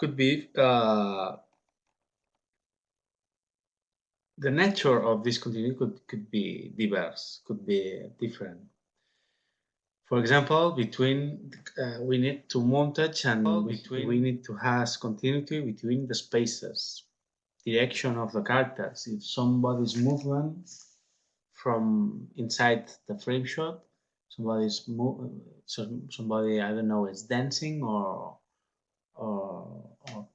could be the nature of this continuity could be diverse, could be different. For example, between we need to montage and we need to have continuity between the spaces, direction of the characters. If somebody's movement from inside the frame shot, somebody I don't know is dancing or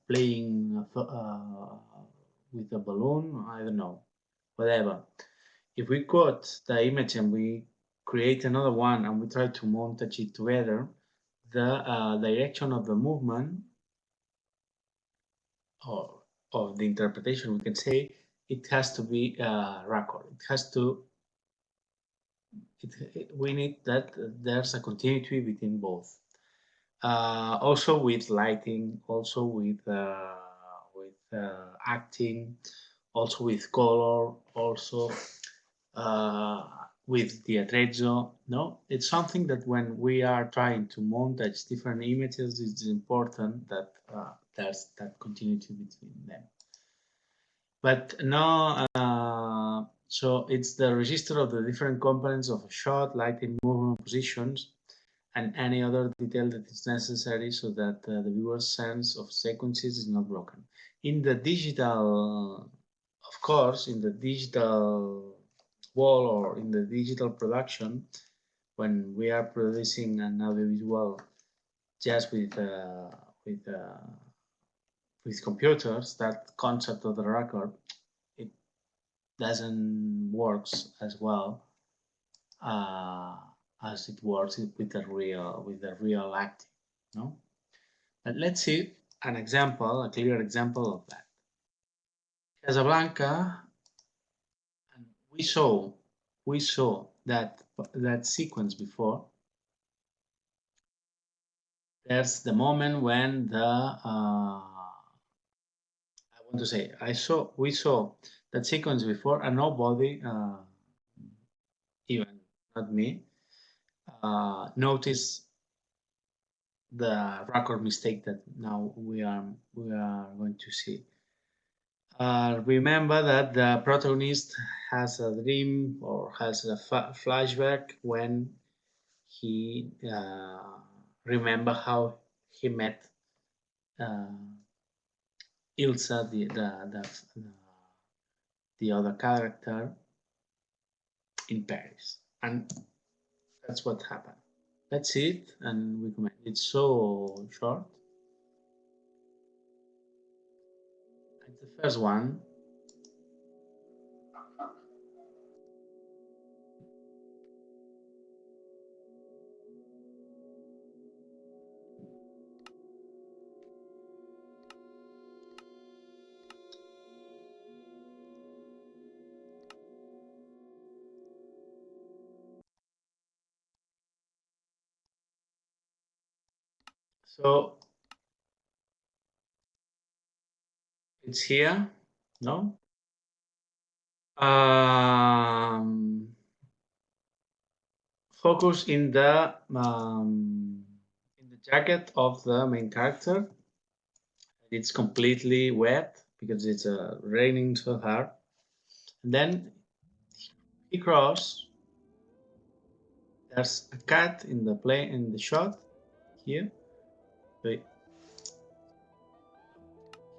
playing with a balloon, I don't know, whatever. If we got the image and we create another one and we try to montage it together, the direction of the movement or of the interpretation, we can say, it has to be record. It has to. We need that there's a continuity between both. Also with lighting, also with acting, also with color, also with the attrezzo. No, it's something that when we are trying to montage different images, it's important that there's that continuity between them. But no, so it's the register of the different components of a shot, lighting, movement, positions, and any other detail that is necessary so that the viewer's sense of sequences is not broken. In the digital, of course, in the digital wall or in the digital production, when we are producing an audiovisual just with computers, that concept of the record, it doesn't works as well as it works with the real acting, no? But let's see an example, a clear example of that. Casablanca, and we saw that sequence before. There's the moment when the I want to say we saw that sequence before, and nobody, even not me, noticed the record mistake that now we are going to see. Remember that the protagonist has a dream or has a flashback when he remember how he met Ilsa, the other character, in Paris, and that's what happened. Let's see it, and we comment. It's so short. It's the first one. So it's here, no? Focus in the jacket of the main character. It's completely wet because it's raining so hard. And then he crosses. There's a cat in the shot here. Wait.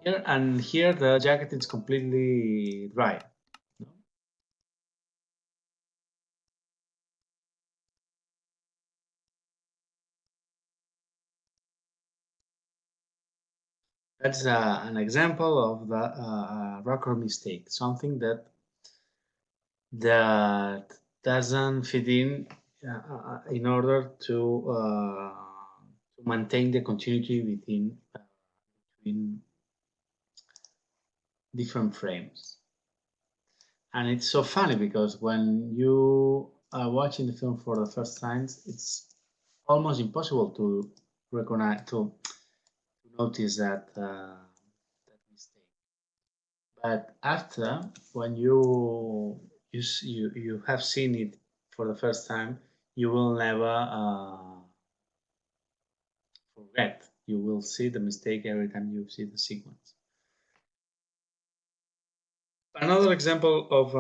Here and here the jacket is completely dry. No? That's an example of the record mistake, something that doesn't fit in order to maintain the continuity between different frames. And it's so funny because when you are watching the film for the first time, it's almost impossible to recognize, to notice that mistake. But after, when you have seen it for the first time, you will never forget you will see the mistake every time you see the sequence. Another example of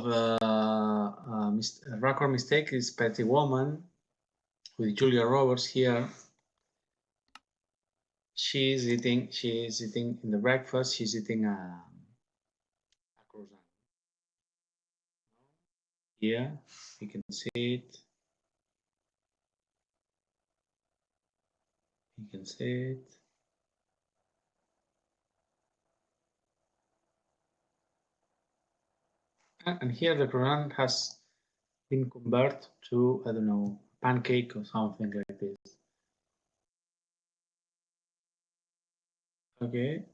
a record mistake is Pretty Woman with Julia Roberts here. She's eating in the breakfast, she's eating a croissant. Here, you can see it. You can see it. And here the croissant has been converted to, I don't know, pancake or something like this. Okay.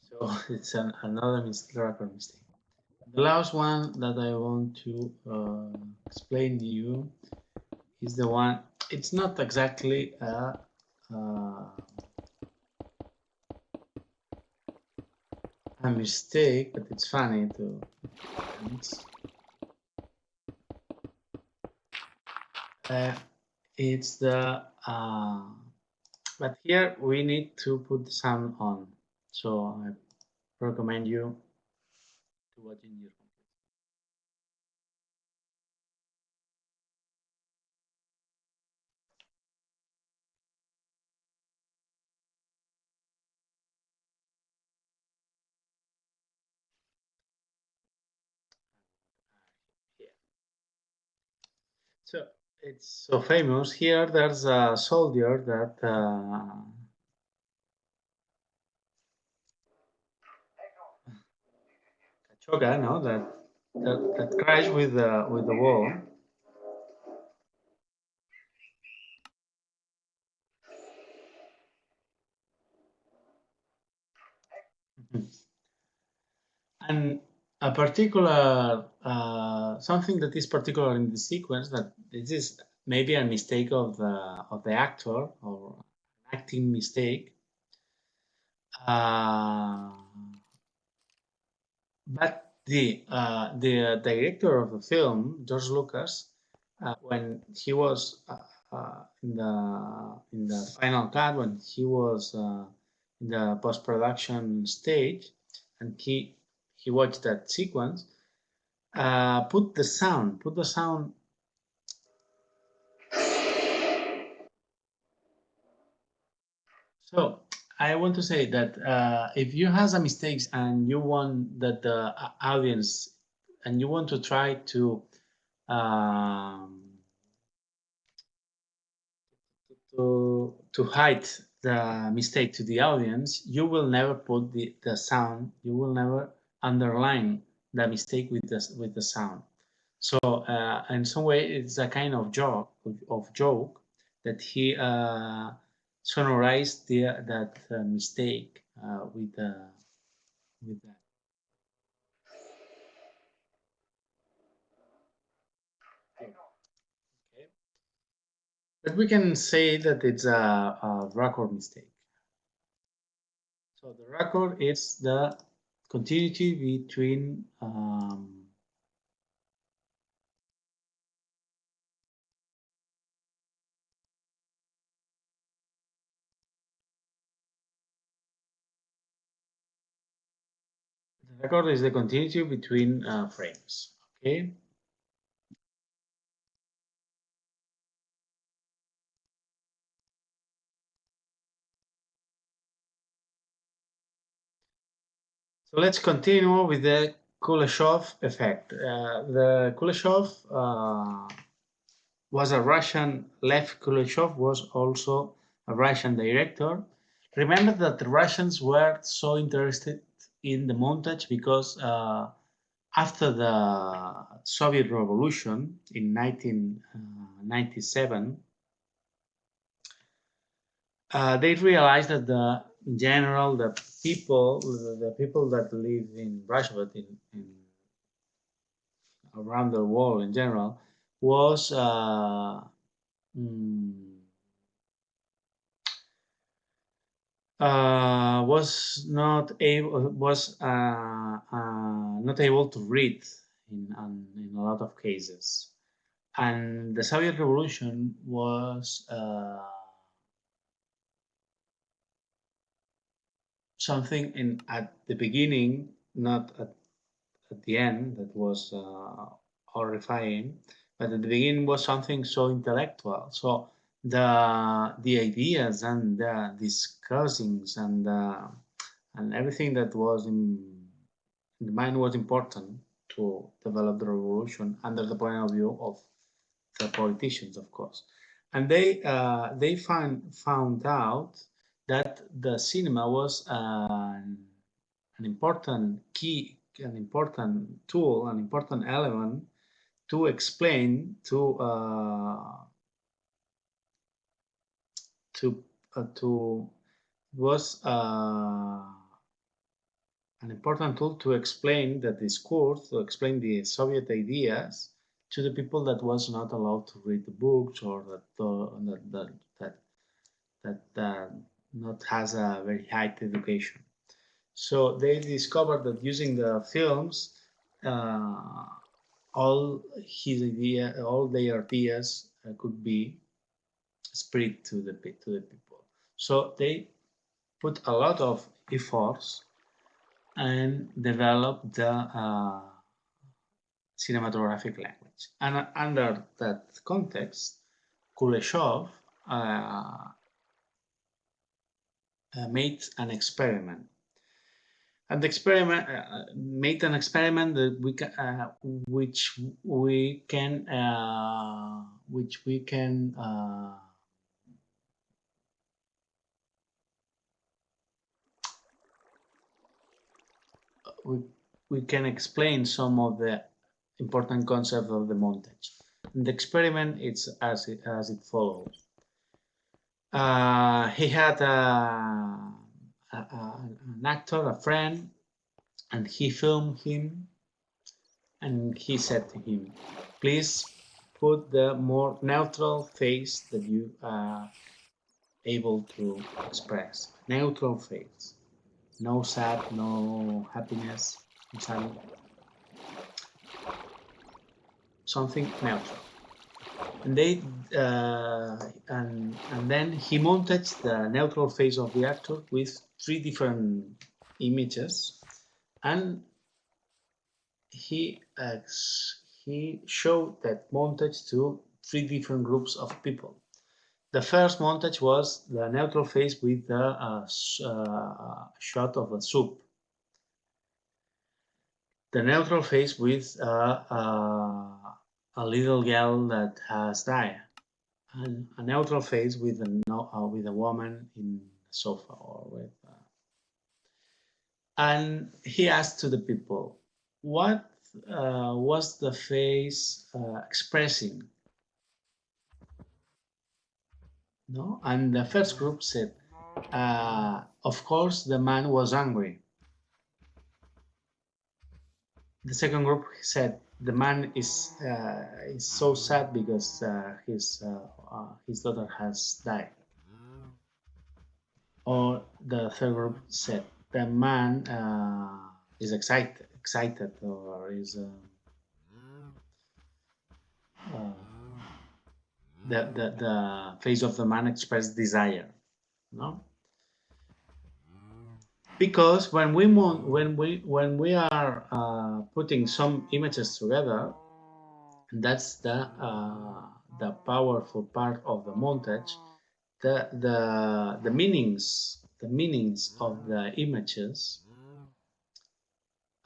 So it's another record mistake. The last one that I want to explain to you is the one, it's not exactly a mistake, but it's funny to it's the but here we need to put the sound on, so I recommend you to watch in your computer. Yeah. So it's so famous. Here there's a soldier that Kachoga, no, that crashed with the wall. And a particular something that is particular in the sequence, that this is maybe a mistake of the actor or acting mistake. But the director of the film, George Lucas, when he was in the final cut, when he was in the post production stage, and he watched that sequence, put the sound. So I want to say that if you have a mistakes and you want that the audience, and you want to try um, to hide the mistake to the audience, you will never put the sound. You will never underline the mistake with the sound. So in some way, it's a kind of joke that he sonorized that mistake with that. Okay. But we can say that it's a record mistake. So the record is the continuity between the record is the continuity between frames. Okay. So let's continue with the Kuleshov effect. The Kuleshov was a Russian. Lev Kuleshov was also a Russian director. Remember that the Russians were so interested in the montage because after the Soviet Revolution in 1997, they realized that in general, the people that live in Russia, but in around the world in general, was mm, was not able to read in a lot of cases, and the Soviet Revolution was something at the beginning, not at the end, that was horrifying, but at the beginning was something so intellectual. So the ideas and the discussings and everything that was in the mind was important to develop the revolution under the point of view of the politicians, of course. And they found out that the cinema was an important key, an important tool, an important element to explain to was an important tool to explain the discourse, to explain the Soviet ideas to the people that was not allowed to read the books, or that not has a very high education. So they discovered that using the films, all their ideas could be spread to the people. So they put a lot of efforts and developed the cinematographic language. And under that context, Kuleshov made an experiment. And the experiment made an experiment that which we can we can explain some of the important concepts of the montage. And the experiment is as it follows. He had an actor, a friend, and he filmed him, and he said to him, please put the more neutral face that you are able to express. Neutral face. No sad, no happiness, no sad. Something neutral. And they and then he mounted the neutral face of the actor with 3 different images, and he showed that montage to 3 different groups of people. The first montage was the neutral face with the shot of a soup. The neutral face with a little girl that has died, and a neutral face with a woman in a sofa, or with. And he asked to the people, what was the face expressing? No, and the first group said, of course, the man was angry. The second group said, the man is so sad because his daughter has died. Or the third group said, the man is excited, or is the face of the man expressed desire, no? Because when we are putting some images together, that's the powerful part of the montage. The meanings of the images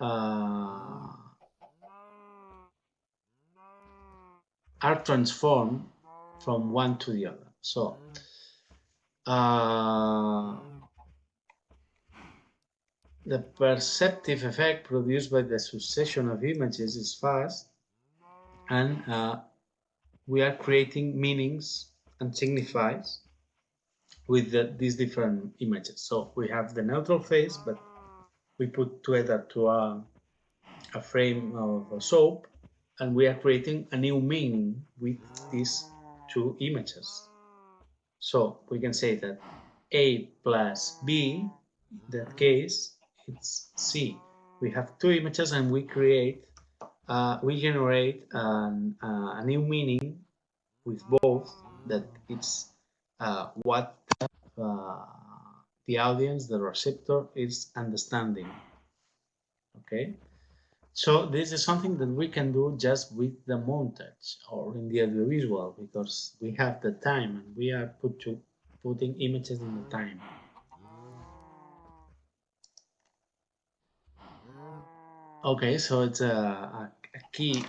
are transformed from one to the other. So the perceptive effect produced by the succession of images is fast, and we are creating meanings and signifies with these different images. So we have the neutral face, but we put together to a frame of a soap, and we are creating a new meaning with these 2 images. So we can say that A plus B, in that case, it's C. We have two images and we generate a new meaning with both, that it's what the audience, the receptor, is understanding. Okay, so this is something that we can do just with the montage or in the audiovisual, because we have the time and we are putting images in the time. Okay, so it's a key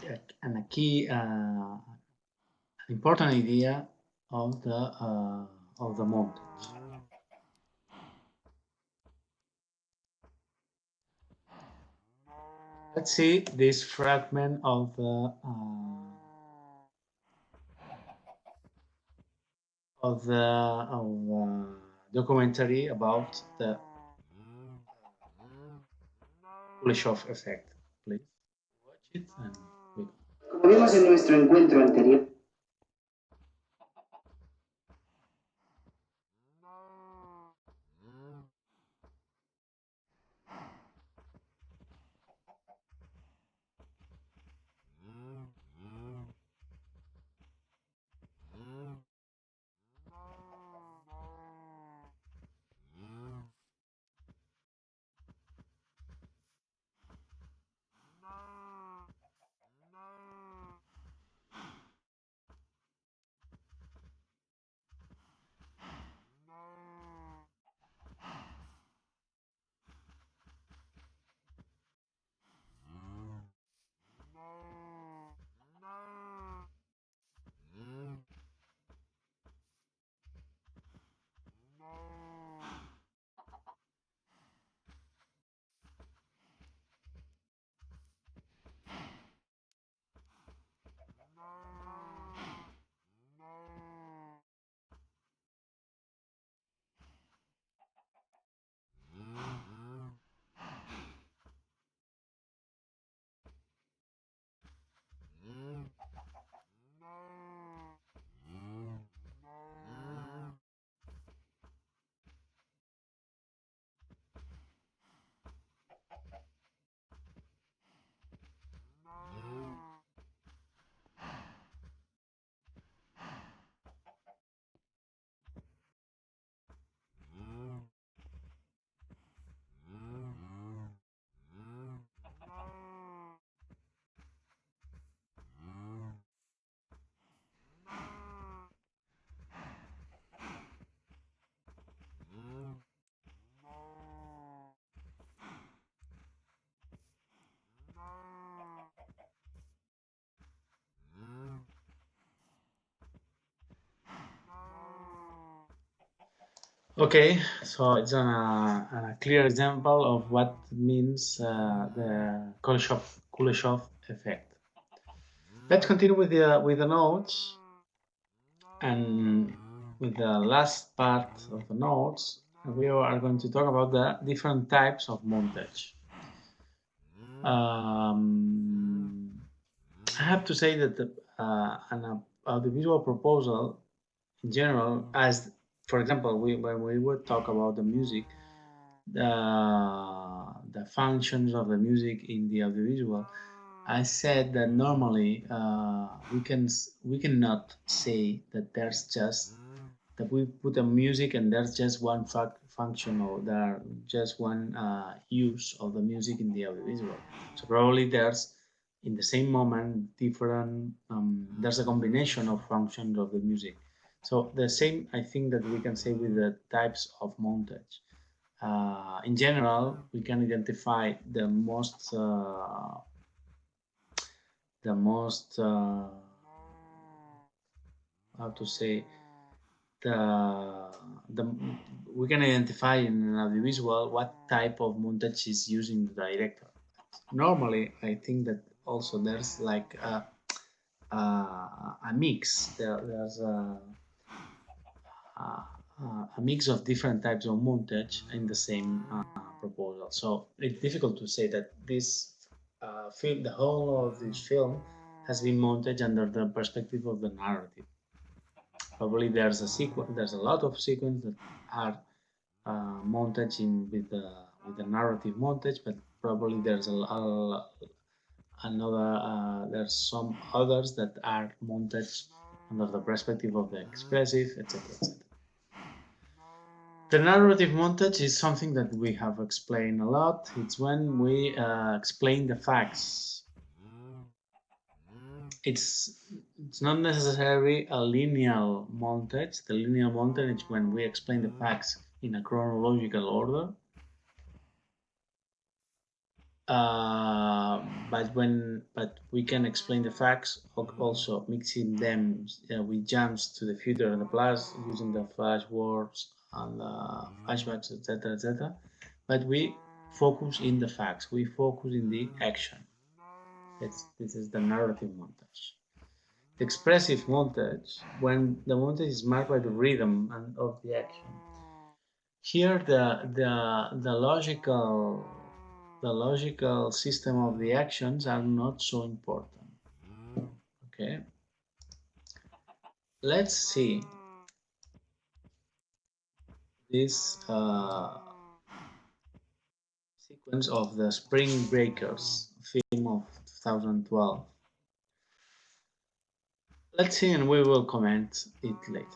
important idea of the montage. Let's see this fragment of the documentary about the Kuleshov effect. Please watch it and we. Como vimos en nuestro encuentro anterior. Okay, so it's a clear example of what means the Kuleshov effect. Let's continue with the notes, and with the last part of the notes, we are going to talk about the different types of montage. I have to say that an audiovisual proposal in general, as for example, when we would talk about the music, the functions of the music in the audiovisual, I said that normally we cannot say that there's just that we put a music and there's just one function, or there just one use of the music in the audiovisual. So probably there's in the same moment different there's a combination of functions of the music. So the same I think that we can say with the types of montage. In general, we can identify the most how to say the we can identify in an audiovisual what type of montage is using the director. Normally, I think that also there's like a mix. There's a mix of different types of montage in the same proposal. So it's difficult to say that this film, the whole of this film, has been montage under the perspective of the narrative. Probably there's a lot of sequences that are montage with the narrative montage, but probably there's there's some others that are montage under the perspective of the expressive, etc., etc. The narrative montage is something that we have explained a lot. It's when we explain the facts. It's not necessarily a linear montage. The linear montage is when we explain the facts in a chronological order. But we can explain the facts also mixing them with jumps to the future and the past using the flash words and flashbacks, etc., etc. But we focus in the facts. We focus in the action. This is the narrative montage. The expressive montage, when the montage is marked by the rhythm and of the action. Here, the logical system of the actions are not so important. Okay, let's see this sequence of the Spring Breakers film of 2012. Let's see, and we will comment it later.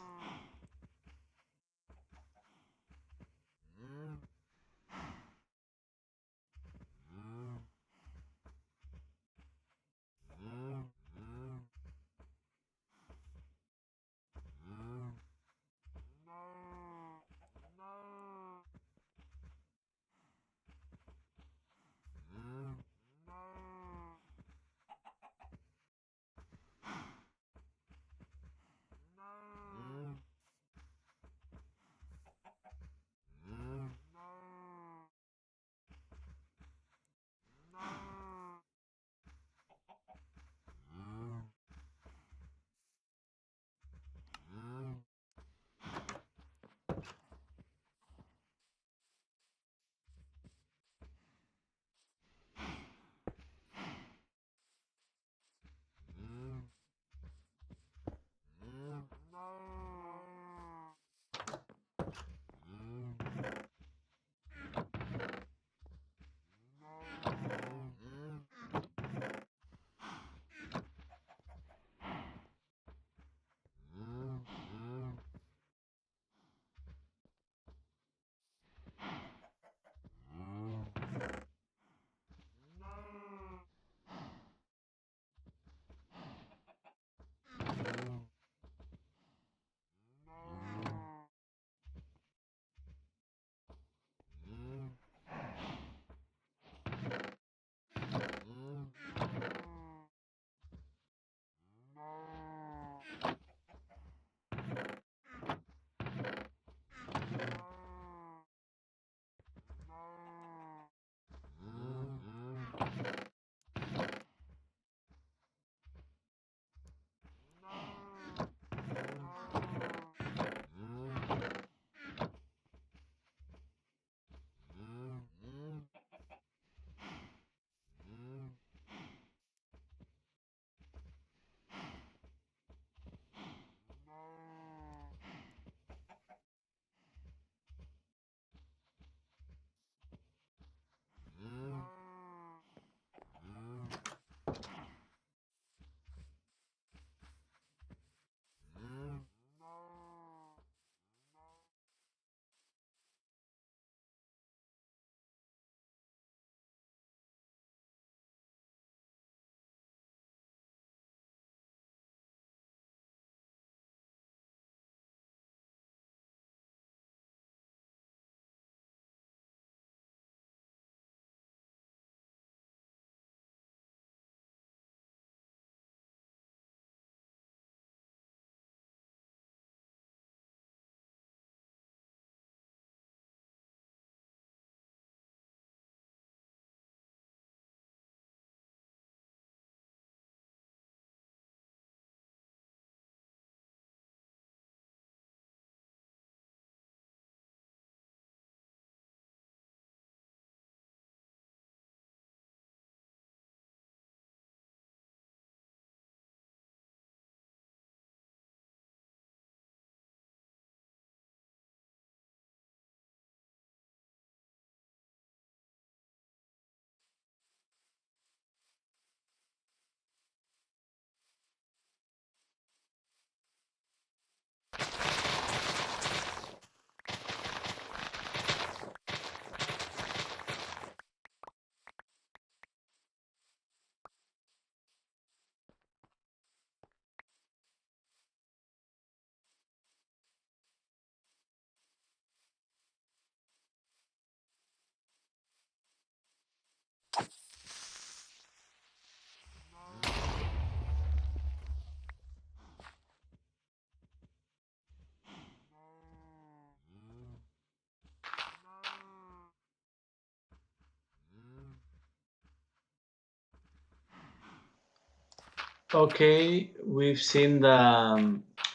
Okay, we've seen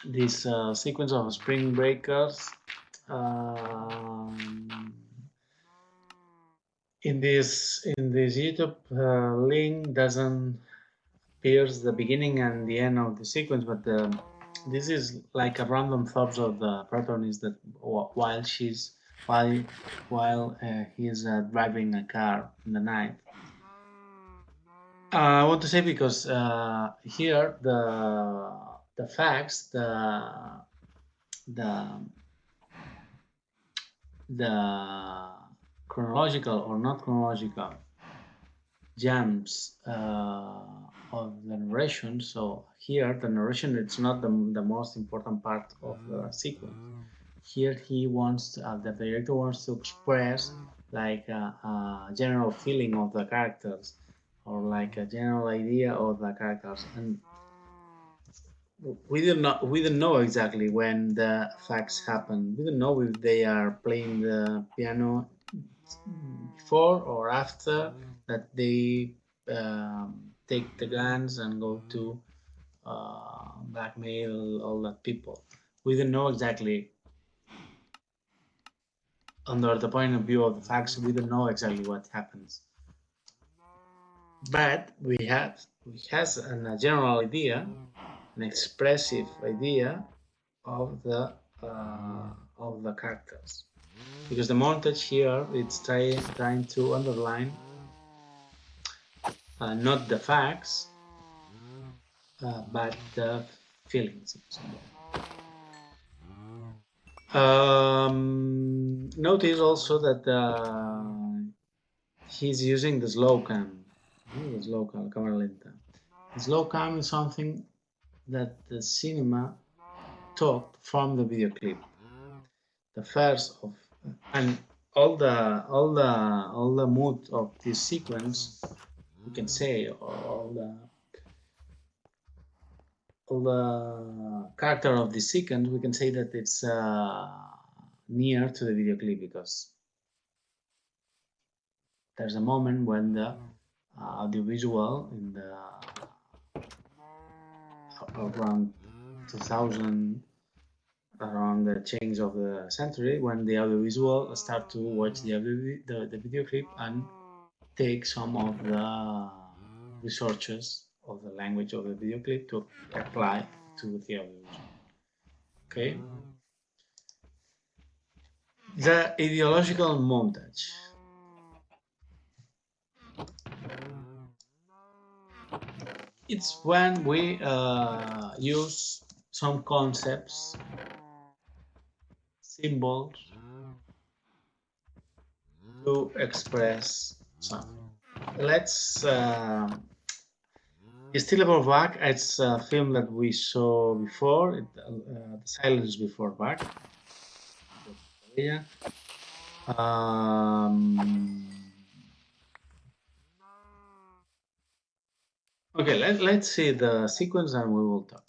this sequence of spring breakers. Um, in this YouTube link doesn't appears the beginning and the end of the sequence, but this is like a random thoughts of the protagonist that while he's driving a car in the night. I want to say because here the facts, the the chronological or not chronological jumps of the narration. So here the narration, it's not the most important part of the sequence. Here he wants the director wants to express like a general feeling of the characters, or like a general idea of the characters, and we don't know exactly when the facts happen. We don't know if they are playing the piano before or after that they take the guns and go to blackmail all the people. We don't know exactly, under the point of view of the facts, we don't know exactly what happens. But we has a general idea, an expressive idea of the characters, because the montage here it's trying to underline not the facts but the feelings. Notice also that he's using the slow cam, camera lenta. The slow cam is something that the cinema took from the video clip. The first of and all the mood of this sequence, you can say, all the character of this sequence, we can say that it's near to the video clip, because there's a moment when the audiovisual in the around 2000, around the change of the century, when the audiovisual start to watch the video clip and take some of the researches of the language of the video clip to apply to the audiovisual. Okay. The ideological montage. It's when we use some concepts, symbols, to express something. Let's still above back. It's a film that we saw before. The Silence Before Back. Okay, let's see the sequence and we will talk.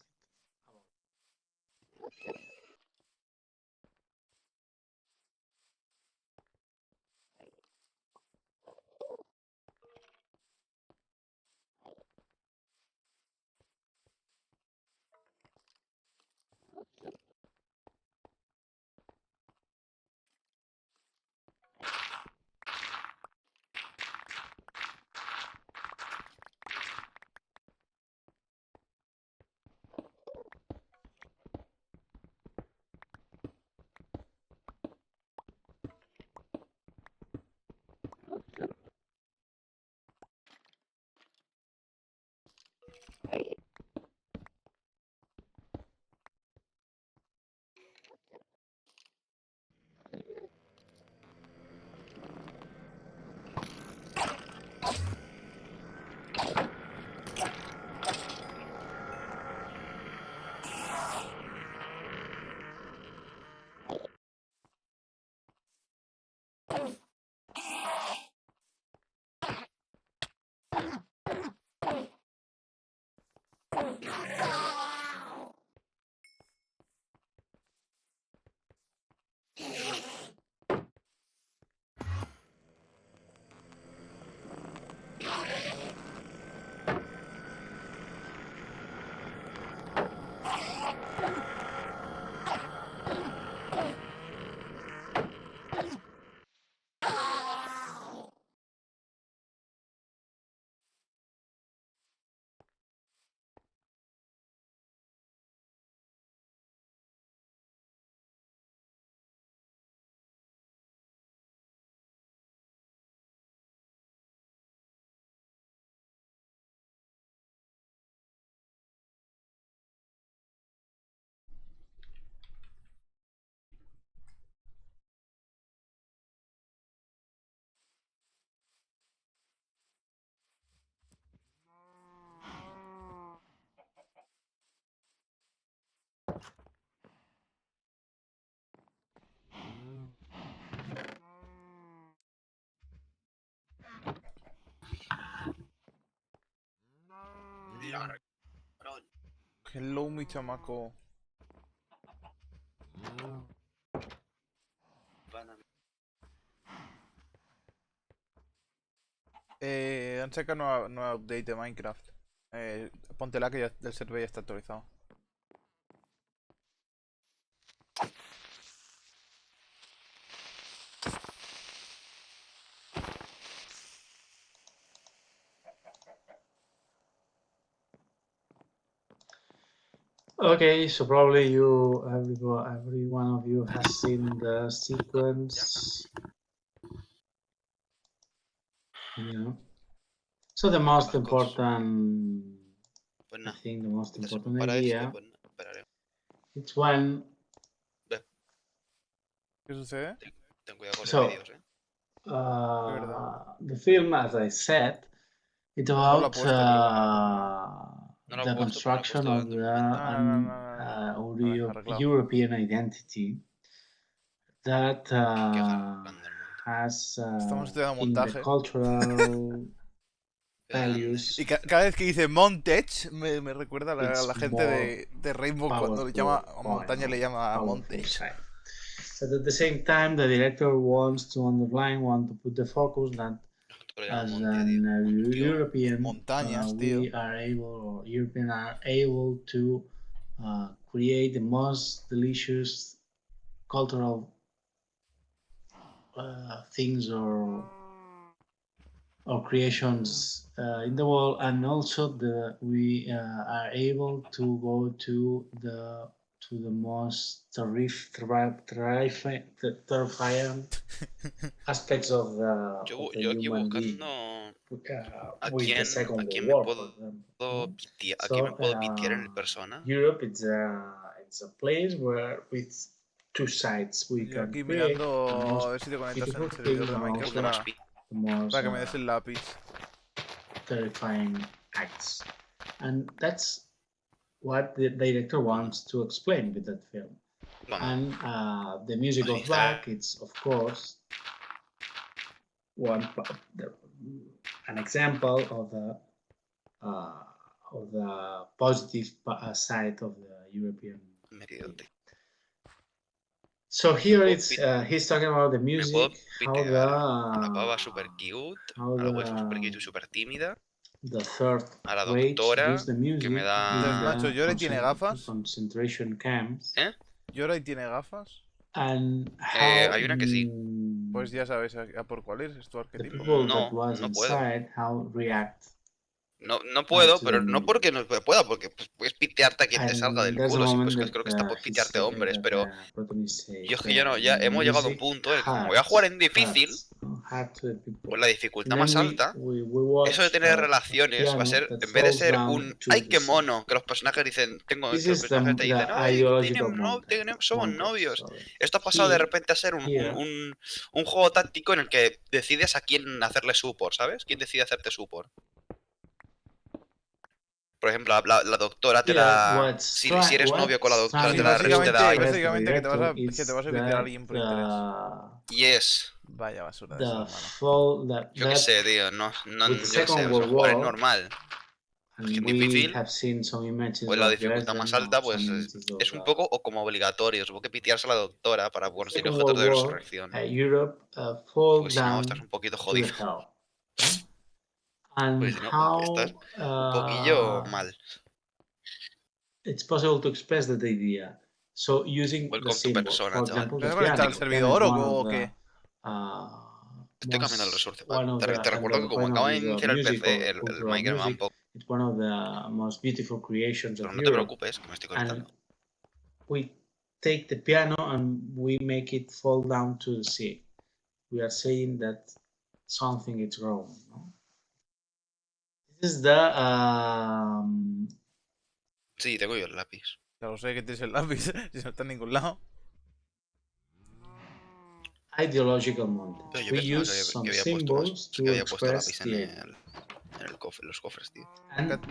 Hello, mi chamaco. Han sacado nueva update de Minecraft. Póntela que ya el server ya está actualizado. Okay, so probably every one of you has seen the sequence. Yeah. So the most important, Pues I nada, think the most mientras se important compara idea, esto, pues esperaré. it's when. ¿Qué sucede? Ten cuidado con los So, vídeos, the film, as I said, it's No lo ha about puesto, pero bueno. No lo ha the puesto, pero lo ha construction puesto of de the momento. No. A ver, arreglado. European identity that Que arreglando el monte. has Estamos estudiando in the montaje. cultural Grande. values. Y cada vez que dice Montage me recuerda a la It's gente more de Rainbow cuando le powerful llama a point, montaña le llama powerful Montage. side. But at the same time, the director wants to put the focus that Nosotros lo as llamamos monte, tío. an Montión. European, Montañas, we are able, or European are able to create the most delicious cultural things or creations in the world, and also we are able to go to the most terrifying aspects of the Yo aquí human being. buscando With a the quién Second World me War, for puedo example. pitear, a quién me So puedo pitear en persona. Europe, it's a place where with two sides we Yo can aquí create mirando the a most ver si te conectas en beautiful el servidor things de and Minecraft Segundo más the most para que me des el lápiz. terrifying acts, and that's what the director wants to explain with that film. And the music of back, it's of course an example of the positive side of the European. So here it's he's talking about the Me puedo music, how pitear a la pava the super cute, how a la hueso super cute the y super tímida, the third a la way to doctora use the que music me in da... Entonces, Nacho, the ¿Llora y tiene gafas? concentration camps. ¿Llora y tiene gafas? And how hay una que sí. Pues ya sabes a por cuál es tu the arquetipo. people that No, was no puedo. inside, how react. No puedo, to pero the no music. porque no pueda, porque pues, puedes pitearte a quien te And salga del there's a culo. Sí, moment pues that creo que está por pitearte hombres, that pero the protagonist says, yo es que ya no, ya hemos llegado a un music punto en el que como voy a jugar en difícil, hard to the people. pues la dificultad And más then alta, we watch eso de tener a relaciones va a piano ser, that en vez de falls ser down un to ¡ay, the qué sea. mono! Que los personajes dicen, que This los is personajes te dicen, the ¡ay, ideological montage. somos novios! So Esto ha pasado de here- repente a ser here, un juego táctico en el que decides a quién hacerle support, ¿sabes? ¿Quién decide hacerte support? Por ejemplo, la doctora te da... Si eres novio con la doctora, Sí, te da básicamente que te vas a pitear a that, alguien por interés. Yes. Vaya basura de ser humano. Yo qué sé, tío. No, with the yo qué sé. Second O sea, World jugar es War, normal. and Que en we difícil, have seen some images pues la of dificultad más Dresden, alta, or pues some images of, es un poco o como obligatorio. Supongo que pitearse a la doctora para conseguir Second objetos World de War, resurrección. Europe fall Porque si no, estás down un poquito to the jodido. hell. And Pues si no, how estás un poquillo mal. it's possible to express that idea. So using the Welcome to symbols, persona, for chaval. example, ¿Me the vas a conectar al piano. The piano is servidor one o of qué? Estoy cambiando el resource. one of Te recuerdo que como acabo de iniciar el PC, el Minecraft me va un poco. It's one of the most beautiful creations Pero of no te Europe. preocupes, que me estoy And conectando. we take the piano and we make it fall down to the sea. We are saying that something is wrong. No? This is the Sí, tengo yo el lápiz. Ya lo sé que tienes el lápiz, si no está en ningún lado. Ideological montage. Pero yo We pensaba use some que había puesto más. symbols Es que to había puesto express lápiz the en los cofres, tío.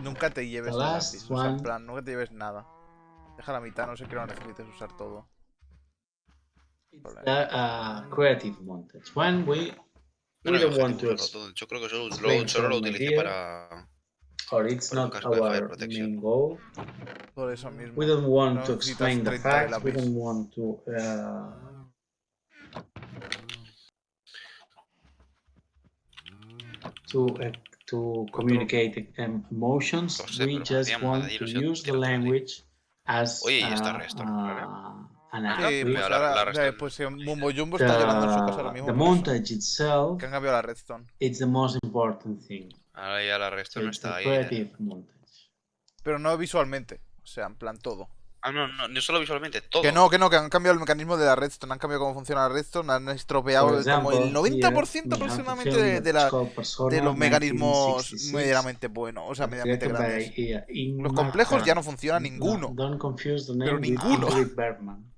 Nunca te lleves el last lápiz, o sea, en one- plan, nunca te lleves nada. Deja la mitad, no sé que no necesites usar todo. the creative montage. When we No, don't want to usarlo todo. Yo creo que solo explain lo some utilicé idea, para or it's Por un not casco de Fire our Protection. main goal. Por eso mismo. We don't want No to necesitas explain the 30 facts. We lápiz. don't want to communicate emotions. Lo sé, We pero me just hacía want to ilusión use the tirártelo a ti. language as Oye, y está Reston, ¿vale? an Sí, app. pues la ahora, Redstone. pues Mumbo Jumbo está llorando en su casa ahora mismo. The por eso, montage itself, que han cambiado la redstone. it's the most important thing. Ahora ya la Redstone It's está the ahí. creative montage. Pero no visualmente. O sea, en plan todo. Ah, no solo visualmente, todo. Que no, que han cambiado el mecanismo de la redstone. Han cambiado cómo funciona la redstone. Han estropeado For como el example, 90% here we have a aproximadamente film that's called de Persona los mecanismos 1966, medianamente buenos. O sea, medianamente directed by grandes. Los Ingmar complejos ya no Bergman. funcionan ninguno. Don't confuse the Pero name with ninguno. Ingrid Bergman.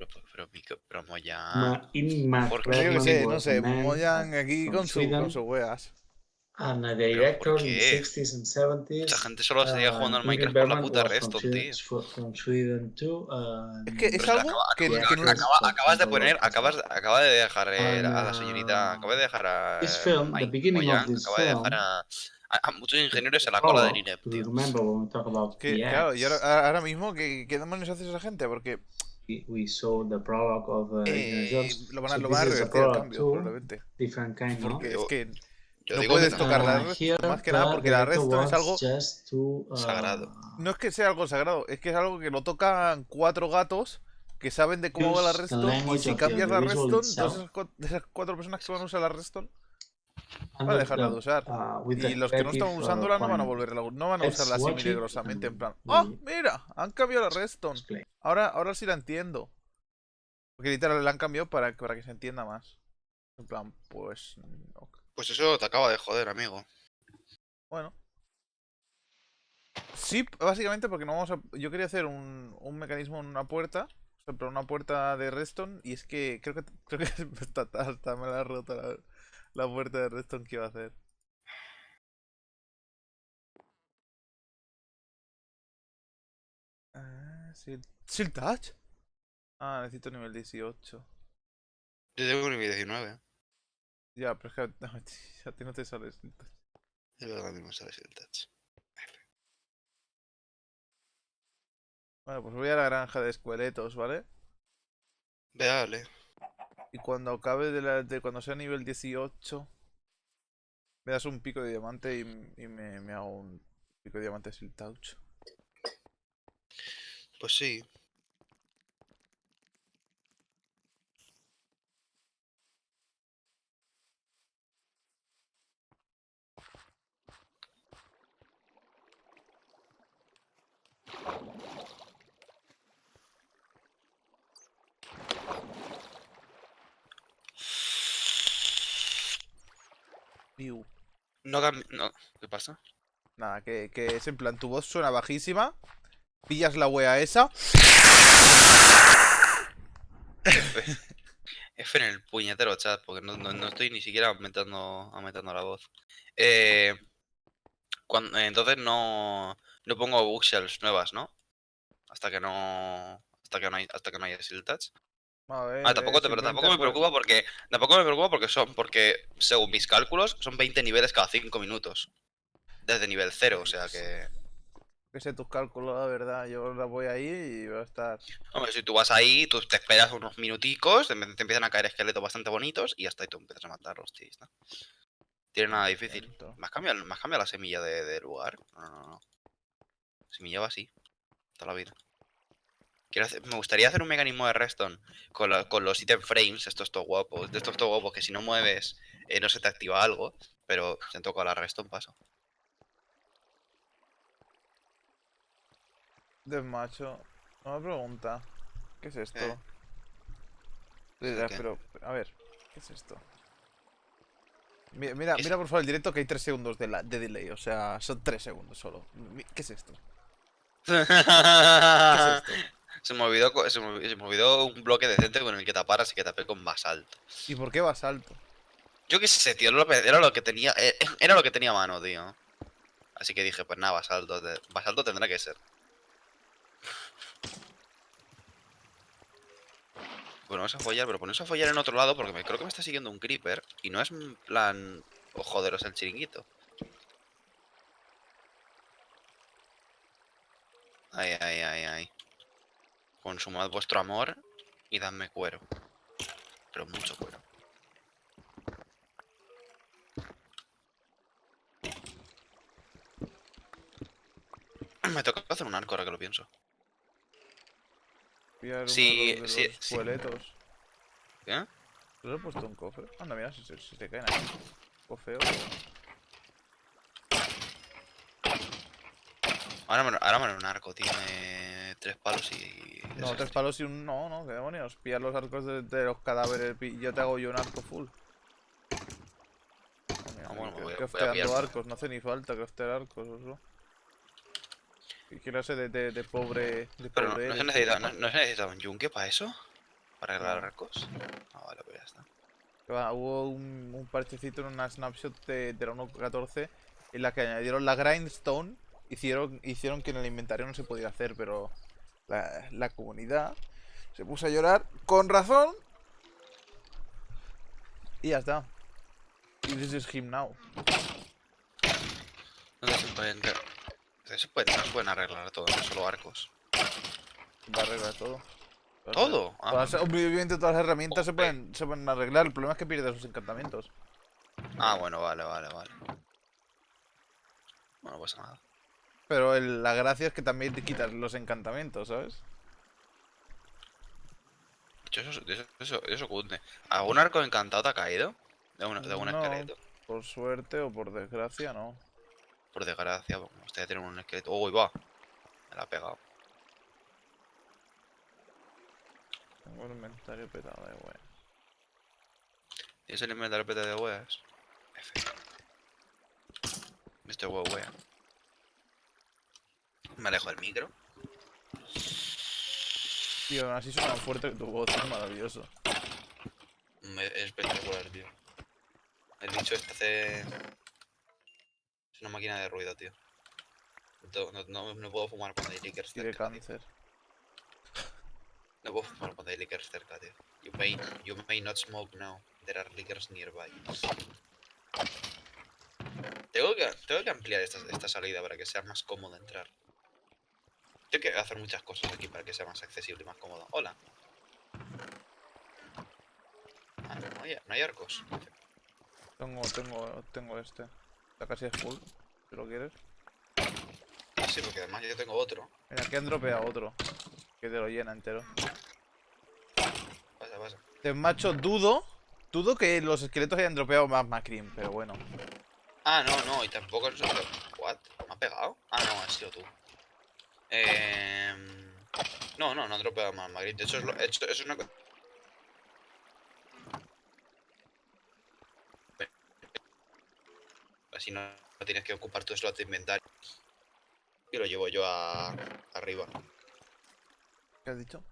Pero Moyan. Ingmar ¿Por qué? Yo que Bergman sé, no was a sé. man Moyan aquí from con Sweden sus weas. and a ¿Pero director por in the qué? 60s and 70s. Mucha gente solo seguía jugando al Ingrid Minecraft por la Bergman puta was Redstone, tío. from Sweden too. Es que es Pero algo que no... acabas de poner, acaba de dejar a la señorita, And, acaba de dejar a this film, the beginning of Mojang, this acaba de dejar film, a muchos ingenieros en la cola del prologue, INEP, do tío. you remember when we talk about Que, claro, y PX? ahora mismo, ¿qué demonios hace esa gente? Porque We saw the prologue of Indiana Jones. lo van So a this is a revertir el prologue cambio, too, probablemente. different kind, no? Porque es que Yo no digo que puedes no. tocar la Here, redstone, más que the nada porque la director redstone es algo... wants just to, Sagrado. No es que sea algo sagrado, es que es algo que lo tocan 4 gatos que saben de cómo va la use the redstone, y language si of the cambias la audiovisual redstone, itself. de esas 4 personas que van a usar la redstone And van a dejarla de usar. with Y the los que no están creative, usándola no van a point. no van a Let's usarla así watch it milagrosamente, en and plan, we ¡oh, mira! Han cambiado la redstone. explain. Ahora sí la entiendo. Porque literal la han cambiado para que se entienda más. En plan, pues... ok. Pues eso te acaba de joder, amigo. Bueno. Sí, básicamente porque no vamos a... Yo quería hacer un mecanismo en una puerta. O sea, pero una puerta de redstone. Y es que creo que hasta me la ha roto la puerta de redstone que iba a hacer. ¿Seal Touch? Ah, necesito nivel 18. Yo tengo nivel 19. Ya, pero es que a ti no te sale Seal Touch. Es verdad, mismo sale el touch. Bueno, pues voy a la granja de esqueletos, ¿vale? Dale. Y cuando acabe cuando sea nivel 18, me das un pico de diamante y me hago un pico de diamante Seal Touch. Pues sí. Piu. No, ¿qué pasa? Nada, que es en plan, tu voz suena bajísima, pillas la wea esa. F en el puñetero chat, porque no estoy ni siquiera aumentando la voz. Entonces no pongo bookshelves nuevas, ¿no? Hasta que no haya Seal Touch. A ver, Pero tampoco me preocupa porque según mis cálculos son 20 niveles cada 5 minutos. Desde nivel 0, o sea que... Que sé tus cálculos, la verdad. Yo la voy ahí y va a estar... Hombre, si tú vas ahí, tú te esperas unos minuticos, te empiezan a caer esqueletos bastante bonitos y hasta ahí tú empiezas a matarlos, tío. ¿No? Tiene nada difícil. ¿Me has cambiado la semilla de lugar? No. Semilla va así. Toda la vida. Me gustaría hacer un mecanismo de redstone con los item frames, estos todo guapos que si no mueves no se te activa algo, pero si toco la redstone paso. Desmacho. Una pregunta. ¿Qué es esto? ¿Qué? Pero, a ver, ¿qué es esto? Mira por favor el directo que hay 3 segundos de delay, o sea, son 3 segundos solo. ¿Qué es esto? ¿Qué es esto? Se me olvidó un bloque decente con el que taparas y que tapé con basalto. ¿Y por qué basalto? Yo qué sé, tío, era lo que tenía a mano, tío. Así que dije, pues nada, basalto tendrá que ser. Bueno, vamos a follar, pero ponerse a follar en otro lado porque creo que me está siguiendo un creeper y no es en plan... Oh, joderos el chiringuito. Ay. Consumad vuestro amor y dadme cuero. Pero mucho cuero. Me toca hacer un arco ahora que lo pienso. Pillar Sí, uno de sí, los sí. esqueletos. ¿Qué? ¿Los he puesto un cofre? Anda, mira, si se caen ahí. Cofeo. Ahora me haré un arco. Tiene 3 palos y... No, 3 desastre. palos y un... No, qué demonios. Pillar los arcos de los cadáveres y yo te hago yo un arco full. Ah, bueno, Que voy a crafteando pillar. arcos, no hace ni falta craftear arcos, eso. ¿Qué clase de pobre Pero no, eres, tío? no se necesita un yunque para eso. Para arreglar No. arcos. Ah, vale, pues ya está. Que va, hubo un parchecito en una snapshot de la 1.14 en la que añadieron la grindstone. Hicieron que en el inventario no se podía hacer, pero la comunidad se puso a llorar con razón y ya está. Y this is him now. ¿Dónde se pueden... no se pueden arreglar todo, no solo arcos. Va a arreglar todo. ¿Todo? Obviamente todas las herramientas Ok. se pueden arreglar. El problema es que pierdes sus encantamientos. Ah, bueno, vale. Bueno, pues nada. Pero la gracia es que también te quitas los encantamientos, ¿sabes? Eso cunde. ¿Algún arco encantado te ha caído? De un No, esqueleto. por suerte o por desgracia, no. Por desgracia, me gustaría tener un esqueleto. ¡Uy, va! Me la ha pegado. Tengo el inventario petado de wey. ¿Tienes el inventario PT de weas? F. Mr. Wea. Me alejo del micro. Tío, aún así suena más fuerte que tu voz, es maravilloso. Es espectacular, tío. El bicho este hace... Es una máquina de ruido, tío. No puedo fumar cuando hay lickers Y de cerca, tío. cáncer. No puedo fumar cuando hay lickers cerca, tío. You may not smoke now. There are lickers nearby. Tengo que ampliar esta salida para que sea más cómodo entrar. Tengo que hacer muchas cosas aquí para que sea más accesible y más cómodo. Hola. Ah, no hay arcos. Tengo este. Está casi es full, si lo quieres. Ah, sí, porque además yo tengo otro. Mira, aquí han dropeado otro. Que te lo llena entero. Pasa. Macho, dudo que los esqueletos hayan dropeado más Macrim, pero bueno. Ah, no, y tampoco es... ¿What? ¿Me ha pegado? Ah, no, has sido tú. No he dropeado más Magritte. De hecho, es una cosa... Así no tienes que ocupar tu slot de inventario. Y lo llevo yo arriba. ¿Qué has dicho?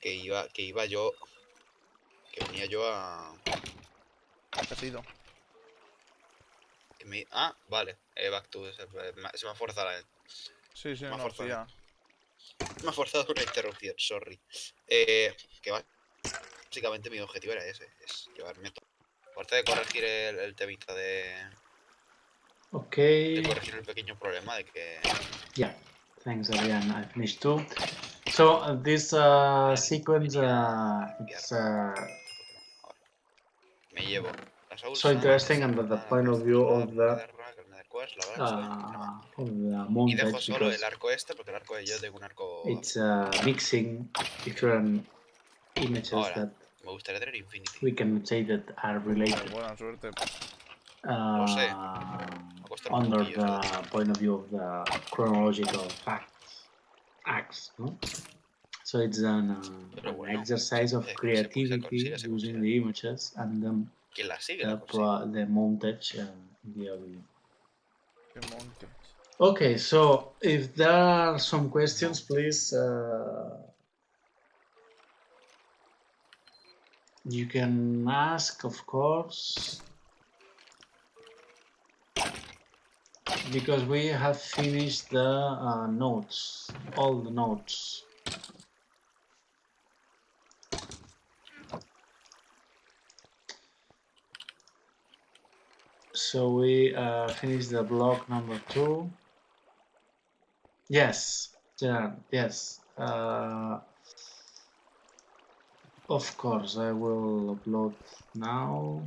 Que iba yo... Que venía yo a... ¿Qué has ido? Ah, vale. Back to... Se me ha forzado la... Sí, Me ha no, sí, forzado. ya. Me ha forzado una interrupción, sorry. Que básicamente mi objetivo era ese. Es llevarme todo. Aparte de corregir el temita de Okay. corregir el pequeño problema de que... Yeah. Thanks, Adrian. I finished too. So this sequence, it's Me llevo la so interesting under the point of view of the y dejo montage solo el because arco este porque el arco de yo tengo un arco... it's mixing different images Ahora, that me gustaría tener Infinity. we can say that are related Buena suerte. Lo sé. Me ha costado un under poquillo, the ¿sabes? point of view of the chronological acts, no? So it's Pero an bueno, exercise of se creativity consigue, se using consigue. the images and then Quien la sigue, la consigue. the montage in the audio. Qué monte. Okay, so if there are some questions, please you can ask, of course, because we have finished the notes, all the notes. So we finished the block number 2. Yes, Gerard, yes. Of course, I will upload now.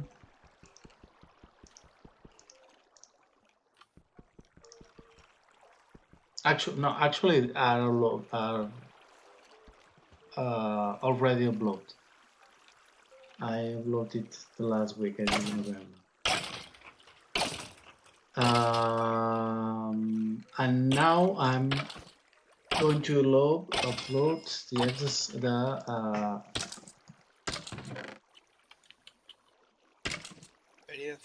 Actually, are already uploaded. I uploaded the last week, I think, November. And now I'm going to upload Experiencia.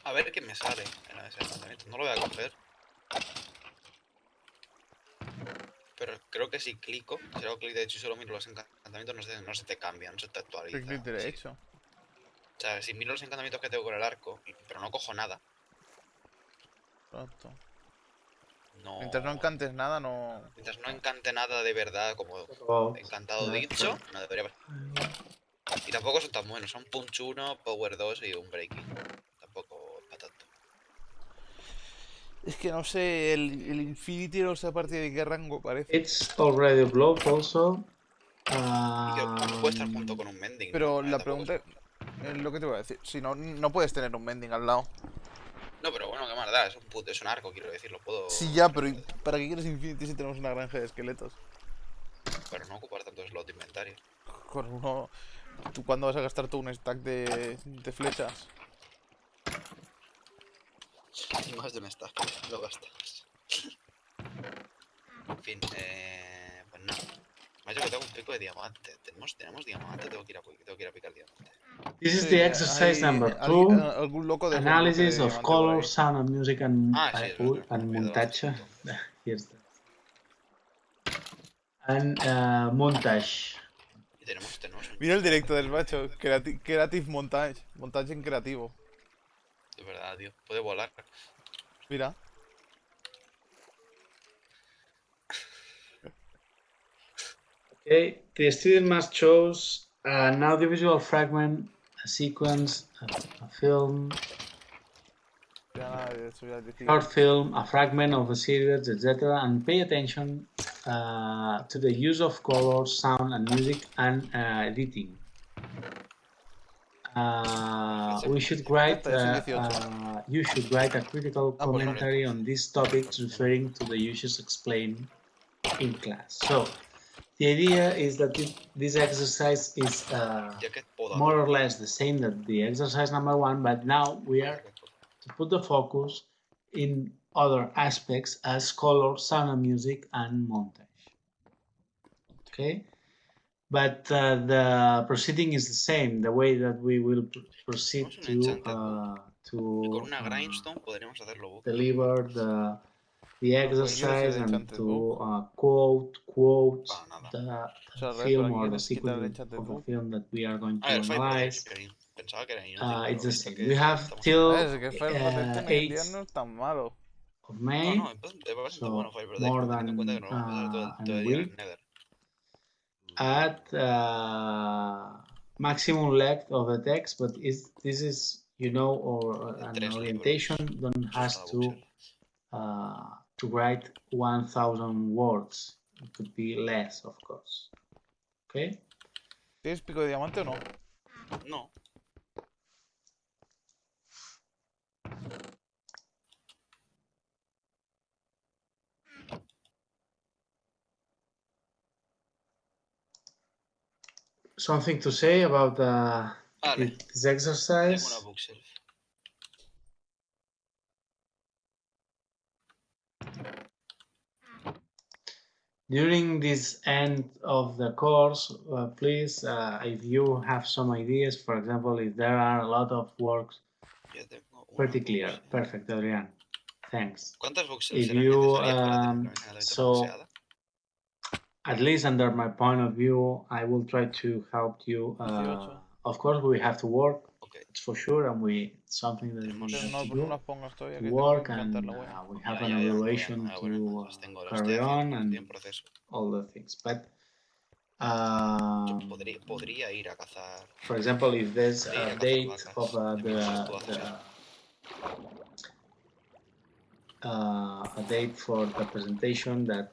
A ver qué me sale en ese encantamiento. No lo voy a coger. Pero creo que si clico, si hago clic derecho y solo miro los encantamientos, no se te cambia, no se te actualiza. Clic derecho. O sea, si miro los encantamientos que tengo con el arco, pero no cojo nada. Pronto. No. Mientras no encantes nada, no. Mientras no encante nada de verdad, como encantado dicho, no debería pasar. Y tampoco son tan buenos, son Punch 1, Power 2 y un Breaking. Tampoco es para tanto. Es que no sé, el Infinity no sé a partir de qué rango parece. It's already uploaded also. Y que puede estar junto con un Mending. Pero ¿no? la pregunta es lo que te voy a decir. Si no, no puedes tener un Mending al lado. No, pero bueno, qué más da, es un arco, quiero decir, lo puedo. Sí, ya, pero ¿para qué quieres Infinity si tenemos una granja de esqueletos? Pero no ocupar tanto slot de inventario. Con uno. ¿Tú cuándo vas a gastar tú un stack de flechas? Y más de un stack, lo gastas. En fin, pues no. Me ha dicho que tengo un pico de diamante. ¿Tenemos diamante? Tengo que ir a picar diamante. This is Sí, the exercise number 2. Algún loco dejó un Analysis bloque de of diamante por color, ahí. sound, and music, and, Ah, sí, es verdad, me he olvidado montage. de esto. Here's that. And montage. Y tenemos un... Mira el directo del macho. Creative Montage. Montaje en creativo. De verdad, tío. Puede volar. Mira. Okay, the student must choose an audiovisual fragment, a sequence, a film, Ya nada, eso ya decía. short film, a fragment of a series, etc., and pay attention to the use of color, sound, and music, and editing. You should write a critical commentary on these topics, referring to the uses explained in class. So the idea is that this exercise is more or less the same that the exercise number 1, but now we are to put the focus in other aspects as color, sound, and music, and montage. Okay, but the proceeding is the same. The way that we will proceed to con una grindstone podríamos hacerlo. deliver the exercise and to quote the film or the sequence of a film that we are going to analyze. It's the same. We have till 8 of May, so more than a week. At maximum length of the text, but this is, you know, or an orientation don't has to write 1,000 words. It could be less, of course. Okay. ¿Tienes pico de diamante o no? No. Something to say about this exercise? During this end of the course, please, if you have some ideas, for example, if there are a lot of works, pretty clear. Perfect, Adrian. Thanks. If you, so, at least under my point of view, I will try to help you. Of course, we have to work, it's for sure, and something that we have to do, to work, and we have an evaluation to carry on, and all the things. But for example, if there's a date of a date for the presentation that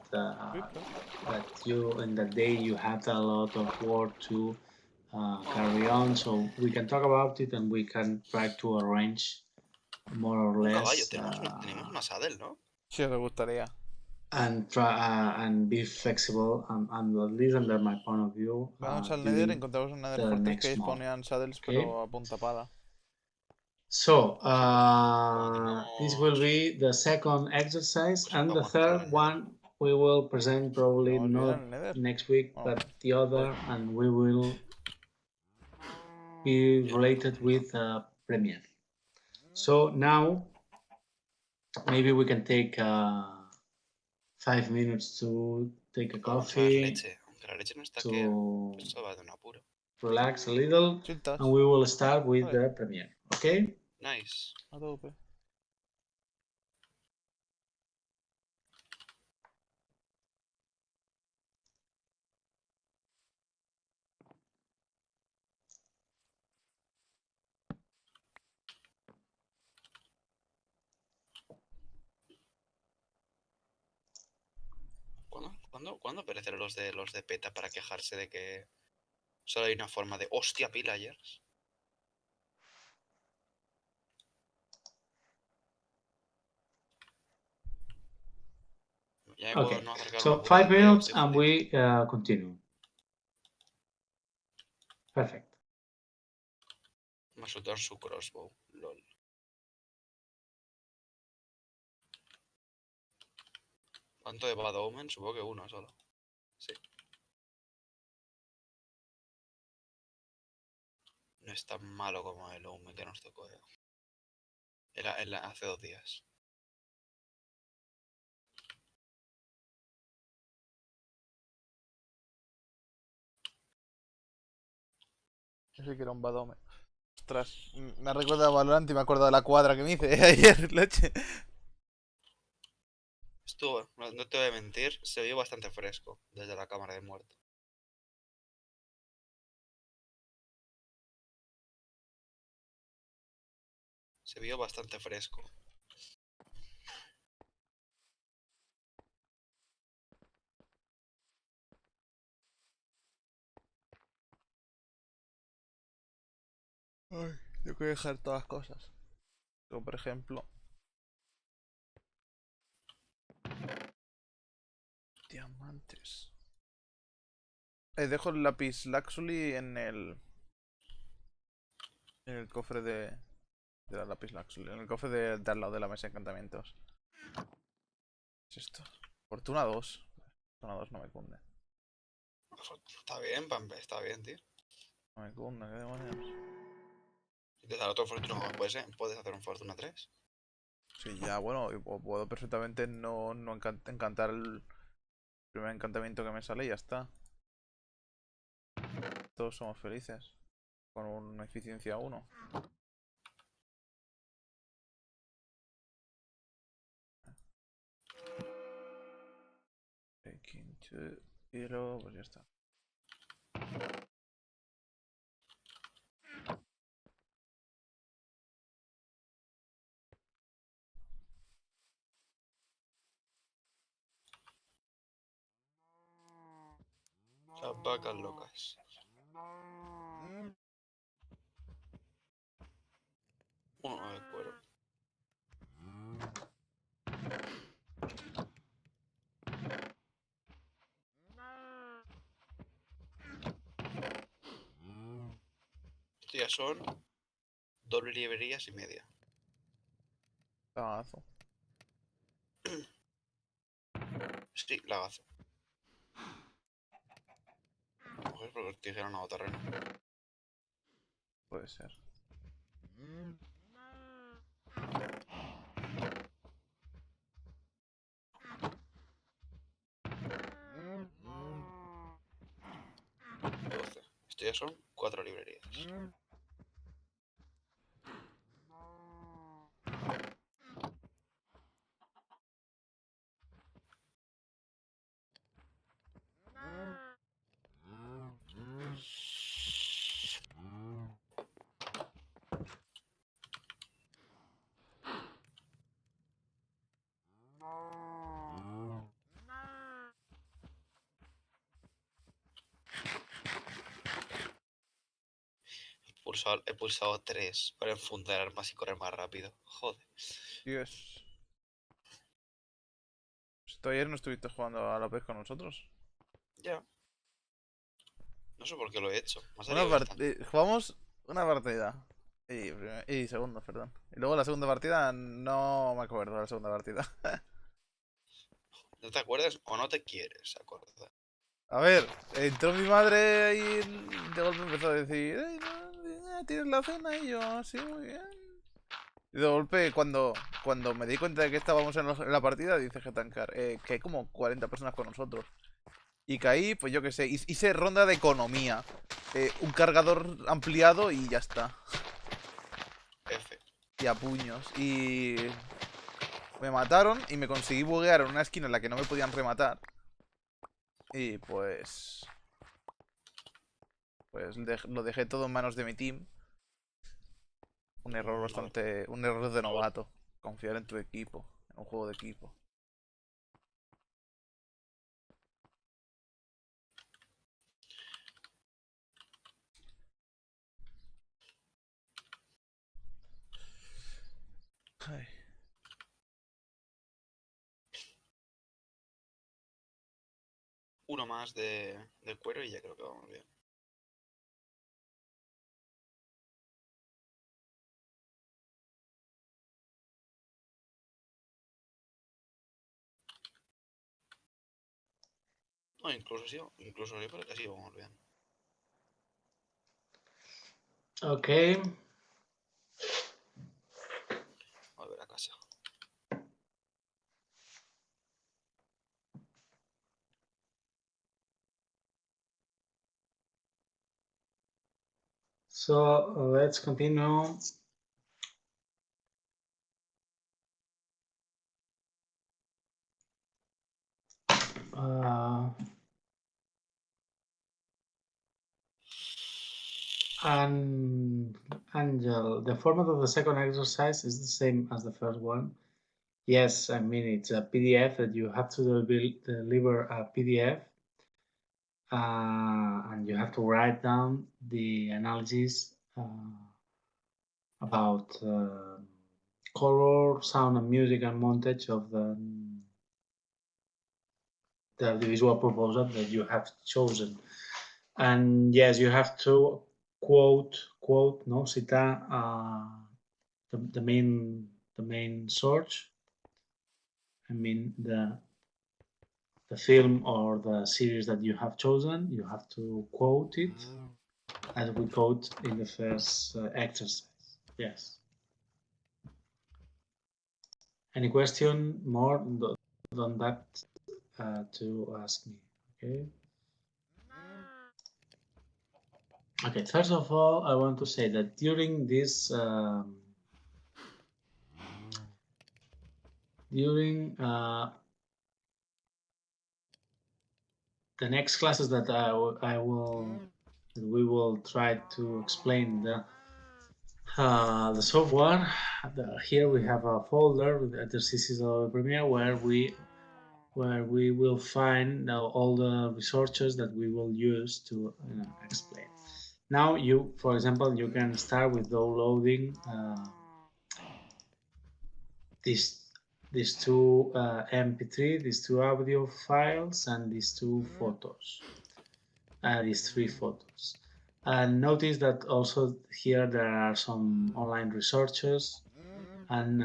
in that day you have a lot of work to carry on, so we can talk about it and we can try to arrange more or Un less caballo, tenemos una saddle, ¿no? Si os gustaría. and try and be flexible and at least under my point of view Vamos al during Nether, encontramos un Nether the Fortress next que month. disponían saddles, Okay. pero a punta pala. So Como this will be the second exercise, Pues and the vamos a hacerlo third en one we will present probably Vamos bien not al Nether. next week, Oh, but the other, and we will be related with Premiere. So now maybe we can take 5 minutes to take a Vamos a traer coffee, leche, aunque la leche no está que to eso va de un apuro. relax a little, Chiltas. and we will start with Vale. the Premiere. Okay? Nice. A tope. ¿Cuándo aparecerán los de PETA para quejarse de que solo hay una forma de hostia pillagers? Ya me puedo Okay. no acercar So una puta 5 del código, minutes estoy and jodido. we continue. Perfect. Me ha soltado su crossbow, lol. ¿Cuánto de Bad Omen? Supongo que uno solo. Sí. No es tan malo como el Omen que nos tocó. Era hace 2 días. Ese que era un badome. Ostras, me recuerda a Valorant y me acuerdo de la cuadra que me hice ayer, leche. Estuvo, no te voy a mentir, se vio bastante fresco desde la cámara de muerto. Se vio bastante fresco. Ay, tengo que dejar todas las cosas. Como por ejemplo... Diamantes. Dejo el lápiz Laxuli en el... En el cofre de la lápiz Laxuli. En el cofre de al lado de la mesa de encantamientos. ¿Qué es esto? Fortuna 2. Fortuna 2 no me cunde. Está bien, Pampe, está bien, tío. No me cunde, qué demonios. Si te da otro Fortuna, puedes hacer un Fortuna 3. Sí, ya, bueno, puedo perfectamente no encantar el primer encantamiento que me sale y ya está. Todos somos felices. Con una eficiencia 1. Taking 2, 0, pues ya está. Las vacas locas. Uno de cuero. Esto ya son 2 librerías y media. Cagazo. Sí, lagazo. Joder, porque estoy ganando terreno. Puede ser. Esto ya son 4 librerías. pulsado 3 para enfundar armas y correr más rápido. Joder. Yes. Pues tú ayer no estuviste jugando a la vez con nosotros. Ya. No sé por qué lo he hecho. Me ha Una salido esta. Jugamos una partida. Y segunda, perdón. Y luego la segunda partida no me acuerdo de la segunda partida. ¿No te acuerdas o no te quieres acordar? A ver, entró mi madre ahí de golpe empezó a decir, "Ey, no, ¿tienes la cena?" Y yo, sí, muy bien. Y de golpe, cuando me di cuenta de que estábamos en la partida, dice Getankar, que hay como 40 personas con nosotros. Y caí, pues yo qué sé, hice ronda de economía. Un cargador ampliado y ya está. F. Y a puños. Y me mataron y me conseguí buguear en una esquina en la que no me podían rematar. Y pues... Pues lo dejé todo en manos de mi team. Un error bastante... Un error de novato. Confiar en tu equipo. En un juego de equipo. Ay. Uno más de cuero y ya creo que vamos bien. No, incluso sí creo que sí vamos bien. Okay. Volver a casa. So let's continue. And Angel, the format of the second exercise is the same as the first one. Yes, I mean it's a PDF that you have to deliver a PDF, and you have to write down the analysis about color, sound, and music and montage of the visual proposal that you have chosen. And yes, you have to quote, no, citar the main source. I mean the film or the series that you have chosen. You have to quote it as we quote in the first exercise. Yes. Any question more than that to ask me? Okay. Okay. First of all, I want to say that during this the next classes that we will try to explain the software. Here we have a folder with exercises of Premiere where we will find all the resources that we will use to explain. Now, for example, you can start with downloading these two MP3, these two audio files, and these two photos, these three photos. And notice that also here there are some online researchers and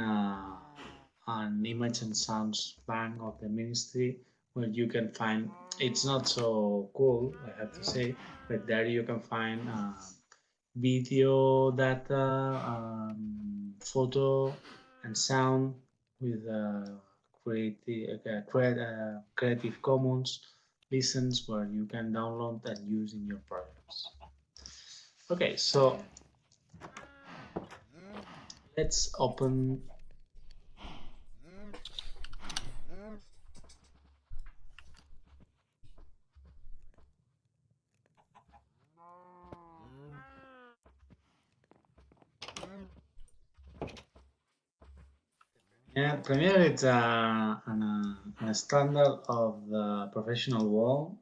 an image and sounds bank of the ministry where you can find, it's not so cool, I have to say, but there you can find video data, photo and sound with Creative Commons license where you can download and use in your programs. Okay, so let's open Premiere. It's a standard of the professional world.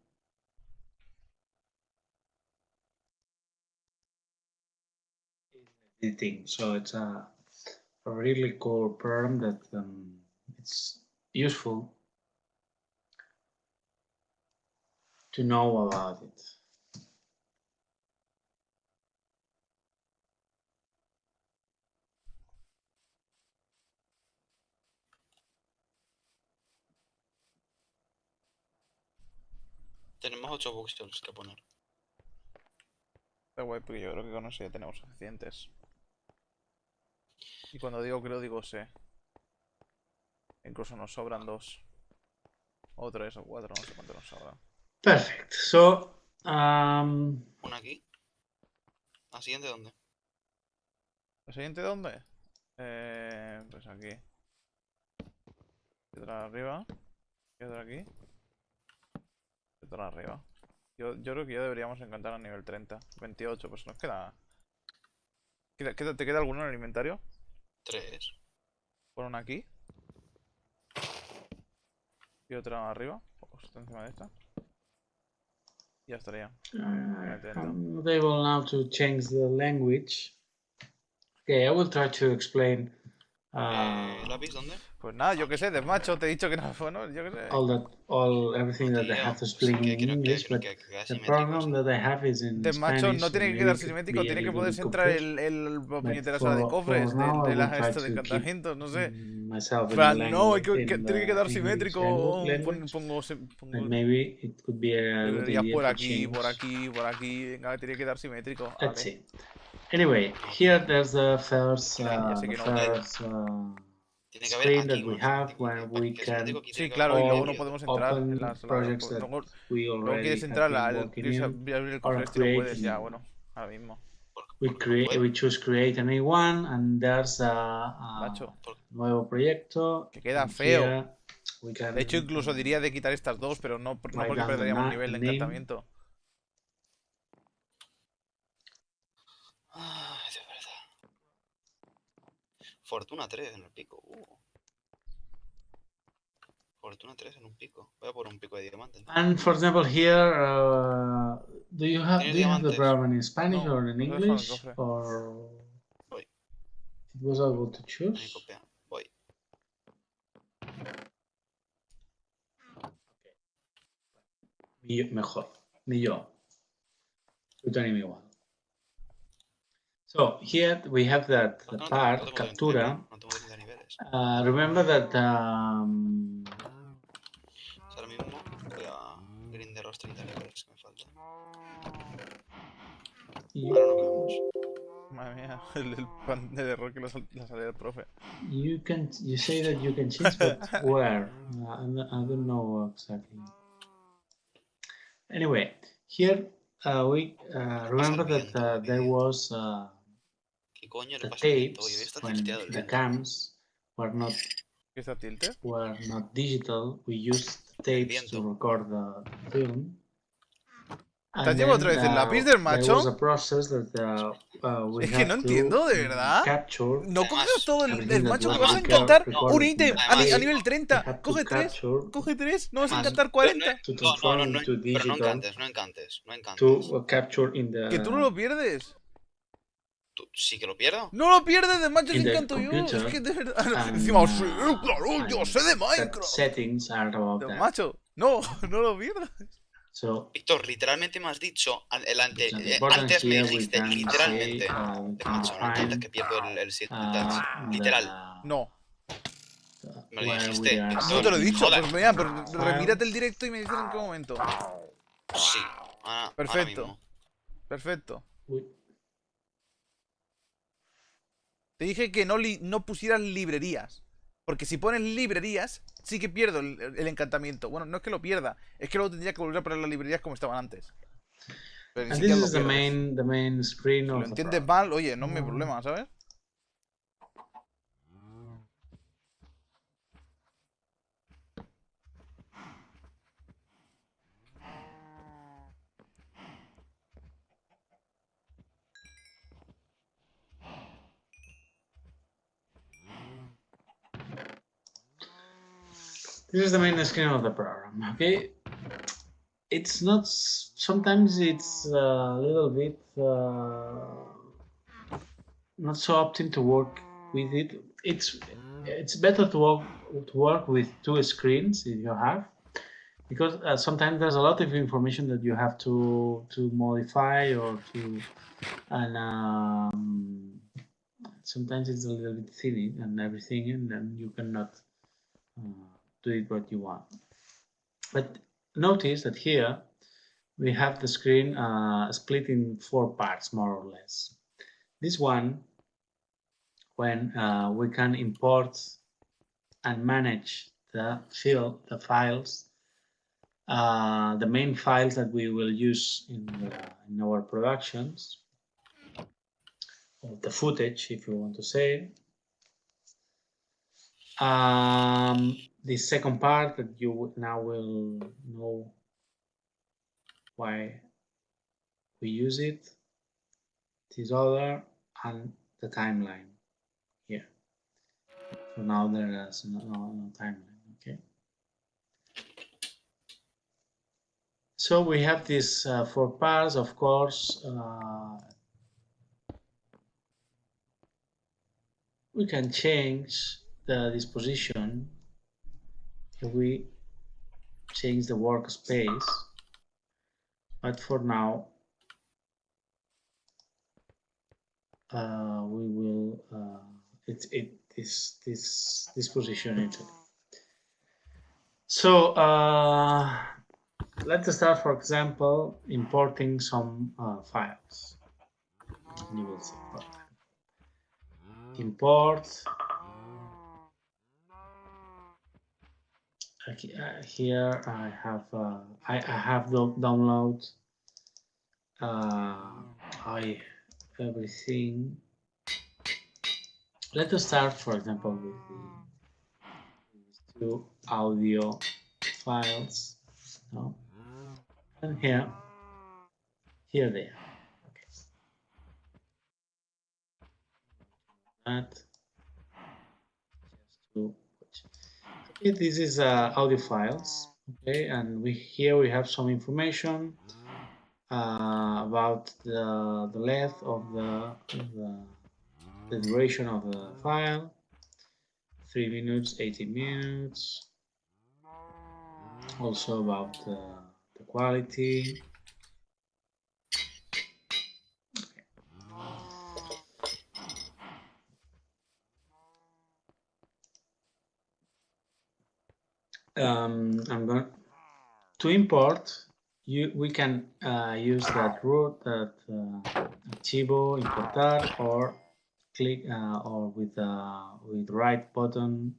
anything. So it's a really cool program that it's useful to know about it. Tenemos 8 bookshelves que poner. Está guay, porque yo creo que con eso ya tenemos suficientes. Y cuando digo creo, digo sé. Incluso nos sobran 2. O 3 o 4, no sé cuánto nos sobran. Perfect. So, Una aquí. ¿La siguiente dónde? ¿La siguiente dónde? Pues aquí. Otra arriba. Y otra aquí. Y otra arriba. Yo creo que ya deberíamos encantar a nivel 30. 28, pues nos queda... ¿Te queda alguno en el inventario? 3. Pon una aquí. Y otra arriba. O está encima de esta. Y ya estaría. I'm not able now to change the language. Okay, I will try to explain ¿Lápiz dónde? Pues nada, yo qué sé, desmacho, te he dicho que no, bueno, yo qué sé. everything that I have to explain in English, but the program that I have is in Desmacho Spanish. no so tiene que maybe quedar it could simétrico, be a tiene que little poderse bit entrar confused. el But puñetera sala de cofres, for now, I de will la try esto de to keep encantamientos, no sé. myself in the Fran, no, language, tiene que quedar English simétrico. language. Pongo And maybe it could be a good librerías idea por to aquí, change. por aquí, por aquí. Venga, tiene que quedar simétrico. Let's Vale. see. Anyway, here there's the first, Ya sé que no. Tiene que haber screen aquí that we uno have simétrico, when para we que sea simétrico, can aquí tiene Sí, que haber claro, y uno luego no abierto. podemos entrar en open la sala. projects that we Luego already quieres have entrar been working in, abrir el or cofre este no puedes, create ya, new. bueno, ahora mismo. We choose create a new one, and there's a Macho. nuevo proyecto. Que queda and feo. here we can, De hecho, incluso diría de quitar estas dos, pero no porque perderíamos nivel de encantamiento. Ay, de verdad. Fortuna 3 en el pico. Fortuna 3 en un pico. Voy a por un pico de diamantes. And for example, here, do you have the diamantes? program in Spanish No, or in los dejo en el English, cofre. or Voy. it was able to Ahí choose? copia. Voy. Mejor, ni yo. Tú tenés igual. So here we have that part, captura. No tengo 30 niveles. Remember that Ahora mismo voy a grindear los 30 niveles que me faltan. Ahora no vemos. Madre mía, el pan de error que la salida del profe. you say that you can change, but where? I don't know exactly. Anyway, here we remember that there was ¿Qué coño le the pasa al viento? Oye, tapes está when tilteado el the viento. cams were not ¿Qué está tilted? digital. We used tapes to record the film. ¿Te has llevado otra vez el lápiz del macho? There was a process that we Es que no had to entiendo, de verdad. capture. No coges todo el everything that macho, was que vas a recorded encantar in un the ítem tape. a nivel We 30. had to Coge 3, capture coge 3, no vas a and encantar 40. to transform into Pero no digital encantes, no encantes, no encantes. to capture in the Que tú no lo pierdes. ¿Tú sí que lo pierdo? No lo pierdes, de macho, in sin the encanto yo. computer, Es que de verdad. and, Encima, sí, claro, and yo sé de that Minecraft. settings are about De that. macho, no, no lo pierdas. So Víctor, literalmente me has dicho it's important antes me here we dijiste can literalmente. say, we can Macho, no entiendes define que pierdo el sit touch. Literal. No, Me lo where dijiste. we are no te lo he dicho. Joder. Pues mira, pero remírate el directo y me dices en qué momento. Sí. Ahora Perfecto. mismo. Perfecto. we- Te dije que no pusieras librerías. Porque si pones librerías, sí que pierdo el encantamiento. Bueno, no es que lo pierda, es que luego tendría que volver a poner las librerías como estaban antes. Pero ni and siquiera this lo is the pierdes. main screen Si of lo the entiendes program. mal, oye, no me problema, ¿sabes? This is the main screen of the program. Okay, it's not. Sometimes it's a little bit not so often to work with it. It's better to work with two screens if you have, because sometimes there's a lot of information that you have to modify or to, and sometimes it's a little bit thin and everything, and then you cannot do it what you want. But notice that here we have the screen split in 4 parts, more or less. This one, when we can import and manage the files, the main files that we will use in our productions, or the footage, if you want to say. The second part that you now will know why we use it, this other, and the timeline here. So now there is no timeline, okay? So we have these 4 parts, of course. We can change the disposition if we change the workspace, but for now we will this position it. So let's start, for example, importing some files. And you will see import. Here I have download everything. Let us start, for example, with these 2 audio files. No? And here they are. Okay. That just to watch. Okay, this is audio files. Okay, and here we have some information about the length of the duration of the file. 3 minutes, 18 minutes. Also about the quality. I'm going to import. We can use that route, that archivo, importar, or click or with right button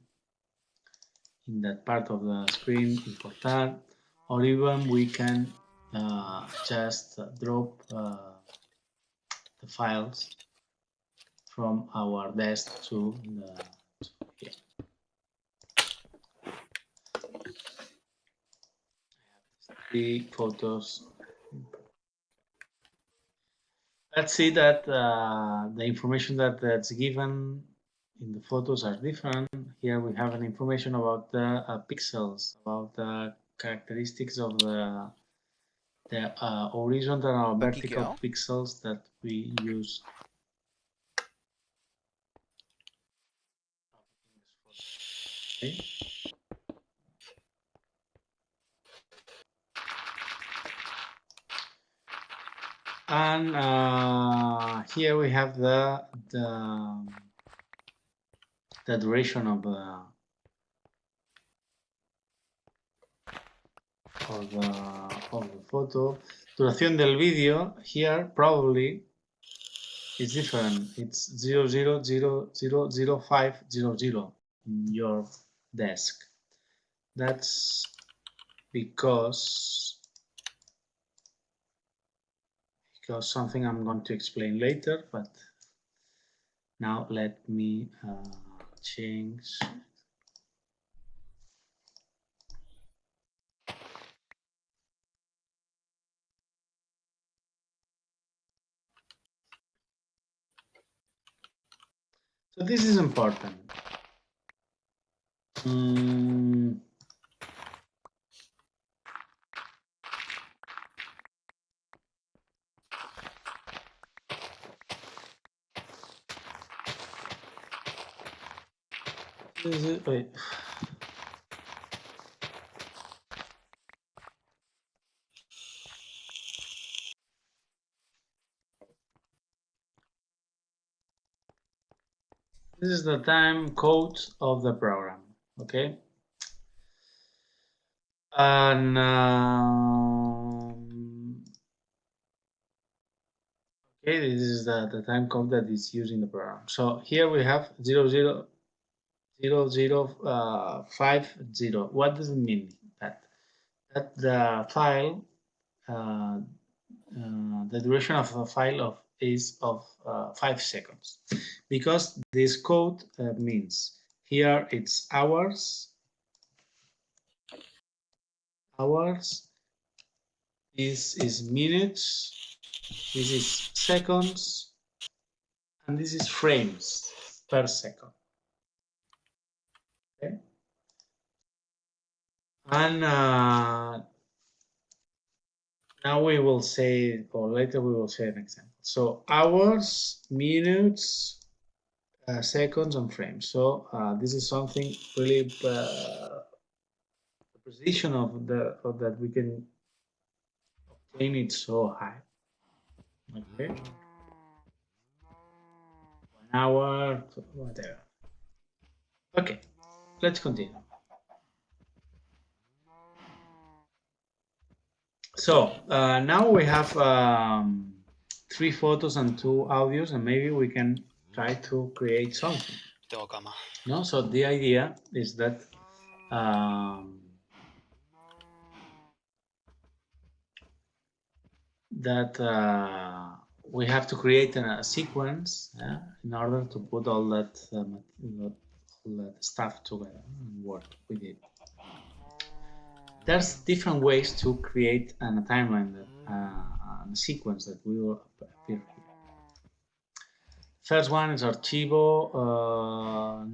in that part of the screen, importar, or even we can just drop the files from our desk to here. The photos. Let's see that the information that's given in the photos are different. Here we have an information about the pixels, about the characteristics of the horizontal or vertical pixels that we use. Okay. And here we have the duration of the photo. Duración del vídeo here probably is different. It's 00000500 in your desk. That's because something I'm going to explain later, but now let me change. So this is important. Wait. This is the time code of the program, okay? And okay, this is the time code that is used in the program. So here we have 000050. What does it mean? That the file, the duration of the file is of 5 seconds, because this code means here it's hours, this is minutes, this is seconds, and this is frames per second. Okay, and now we will say, or later we will say an example. So hours, minutes, seconds, and frames. So this is something really the precision of that we can obtain it so high. Okay, 1 hour, whatever. Okay, let's continue. So now we have 3 photos and 2 audios, and maybe we can try to create something. Tengo cama. No, so the idea is that we have to create a sequence in order to put all that stuff together and work with it. There's different ways to create a timeline, a sequence that will appear here. First one is archivo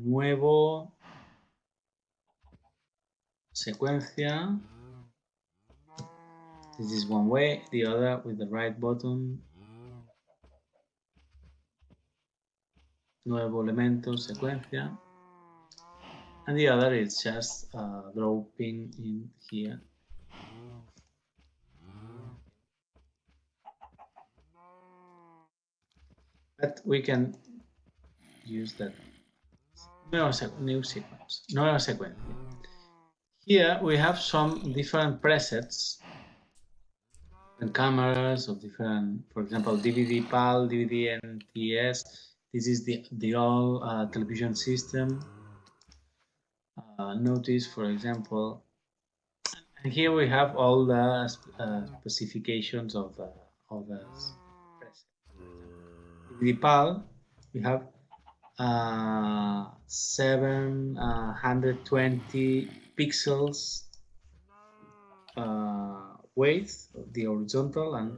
nuevo secuencia. This is one way. The other with the right button. Nuevo elemento secuencia. And the other is just dropping in here. But we can use that new sequence, nueva secuencia. Here we have some different presets and cameras of different, for example, DVD PAL, DVD NTS. This is the all television system. Notice, for example, and here we have all the specifications of the presets. DVD PAL, we have 720 pixels width of the horizontal and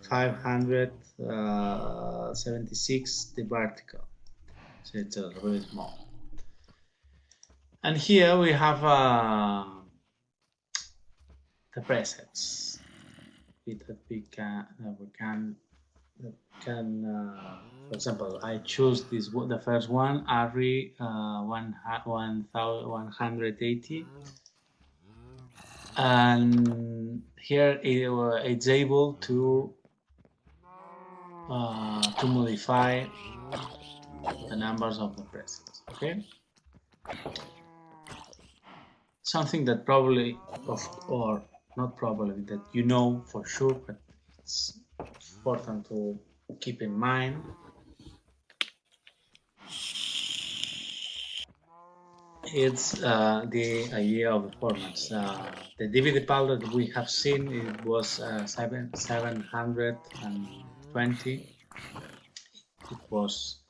576 the vertical, so it's really small. And here we have the presets that we can for example, I choose the first one, ARRI 1180, and here it's able to modify the numbers of the presets. Okay, something that probably or not probably that you know for sure, but it's important to keep in mind. It's the idea of the formats. The DVD PAL that we have seen, it was 720. It was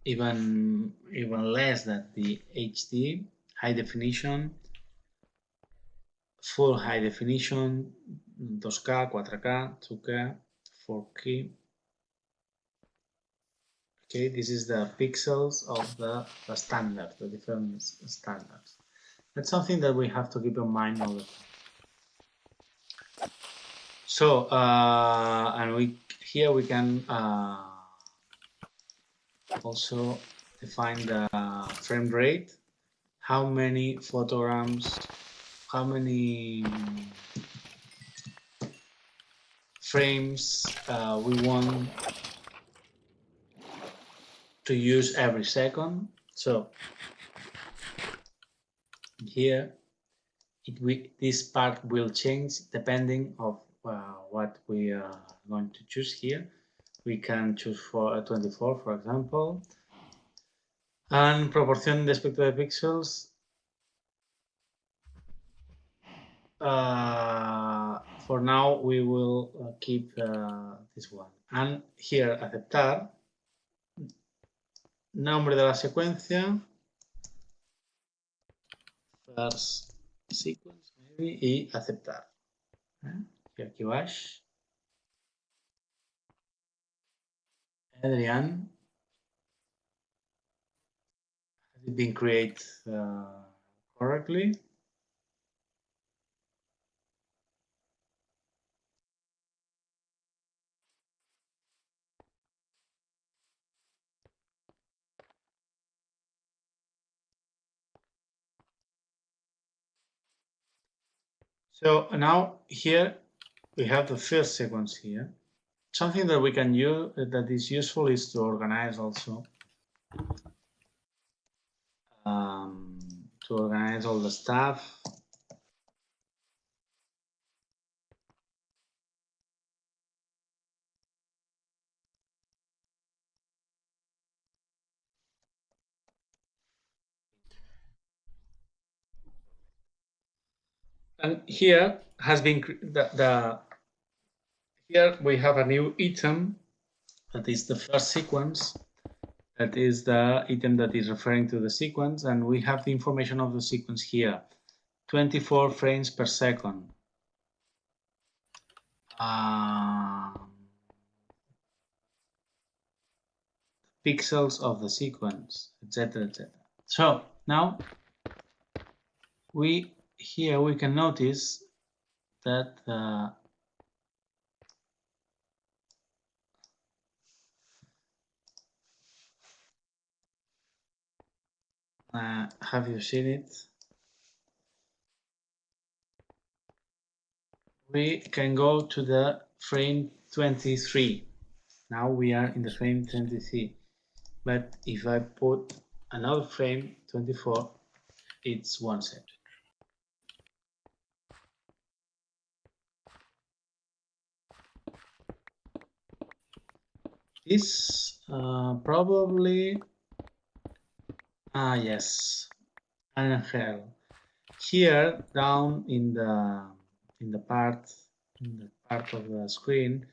even less than the HD, high definition, full high definition, 2K, 4K, 2K, 4K. Okay, this is the pixels of the standard, the different standards. That's something that we have to keep in mind all the time. So, and here we can also define the frame rate, how many photograms, how many frames we want to use every second. So here this part will change depending of what we are going to choose here. We can choose for 24, for example, and proporción de aspecto de pixels. For now, we will keep this one. And here, aceptar, nombre de la secuencia, first sequence, maybe, y aceptar. Y aquí vas. Adrián, has it been created correctly? So now here we have the first sequence here. Something that we can use that is useful is to organize also. To organize all the stuff. And here has been here we have a new item that is the first sequence. That is the item that is referring to the sequence, and we have the information of the sequence here, 24 frames per second. Pixels of the sequence, etc., etc. So now here we can notice that have you seen it? We can go to the frame 23. Now we are in the frame 23. But if I put another frame 24, it's 1 second. This probably yes, Angel. Here down in the part of the screen,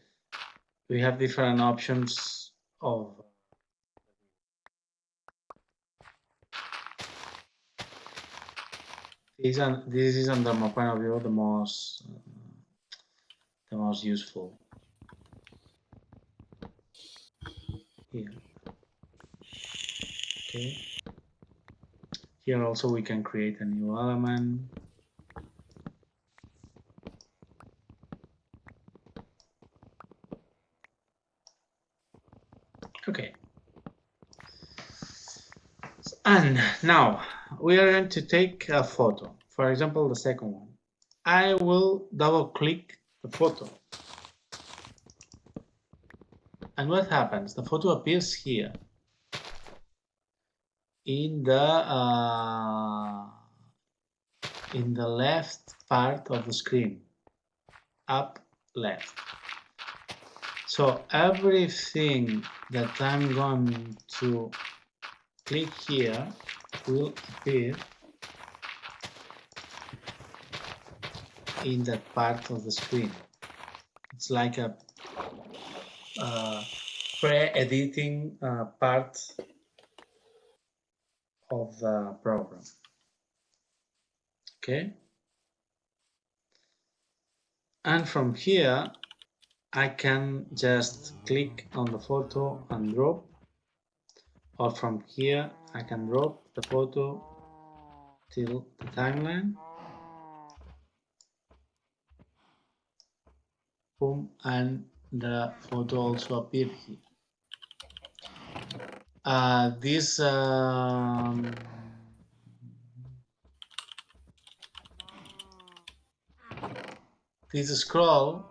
we have different options of this is under my point of view the most useful here. Okay. Here also we can create a new element. Okay. And now we are going to take a photo. For example, the second one. I will double click the photo. And what happens? The photo appears here in the left part of the screen, up left. So everything that I'm going to click here will appear in that part of the screen. It's like a pre-editing part of the program. Okay. And from here, I can just click on the photo and drop, or from here I can drop the photo till the timeline. Boom, and the photo also appear here. This scroll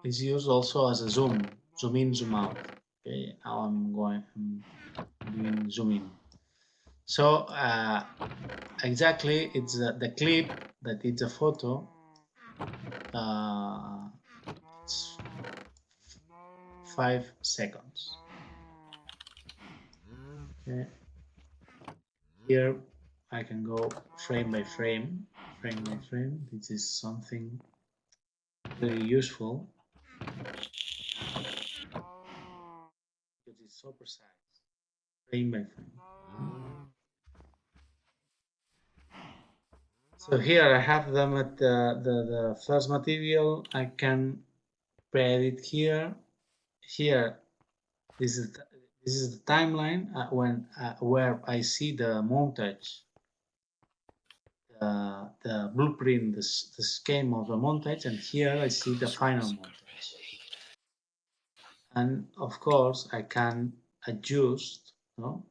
is used also as a zoom in, zoom out. Okay, now I'm doing zoom in. So exactly, it's the clip that it's a photo. It's 5 seconds. Okay. Here I can go frame by frame. This is something very useful because it's so precise, frame by frame. So here I have them at the first material. I can pre-edit here. Here, this is the timeline where I see the montage, the blueprint, the scheme of the montage, and here I see the final montage. And of course, I can adjust. No?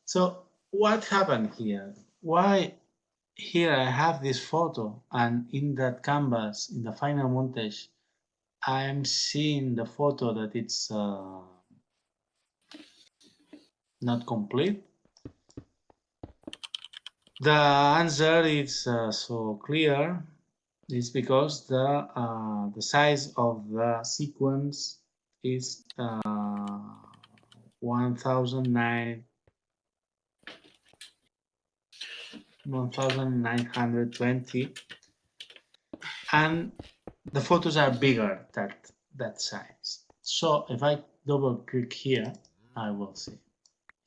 So what happened here? Why here I have this photo, and in that canvas, in the final montage, I am seeing the photo that it's not complete? The answer is so clear. It's because the size of the sequence is 1920, and the photos are bigger that size. So if I double click here, I will see.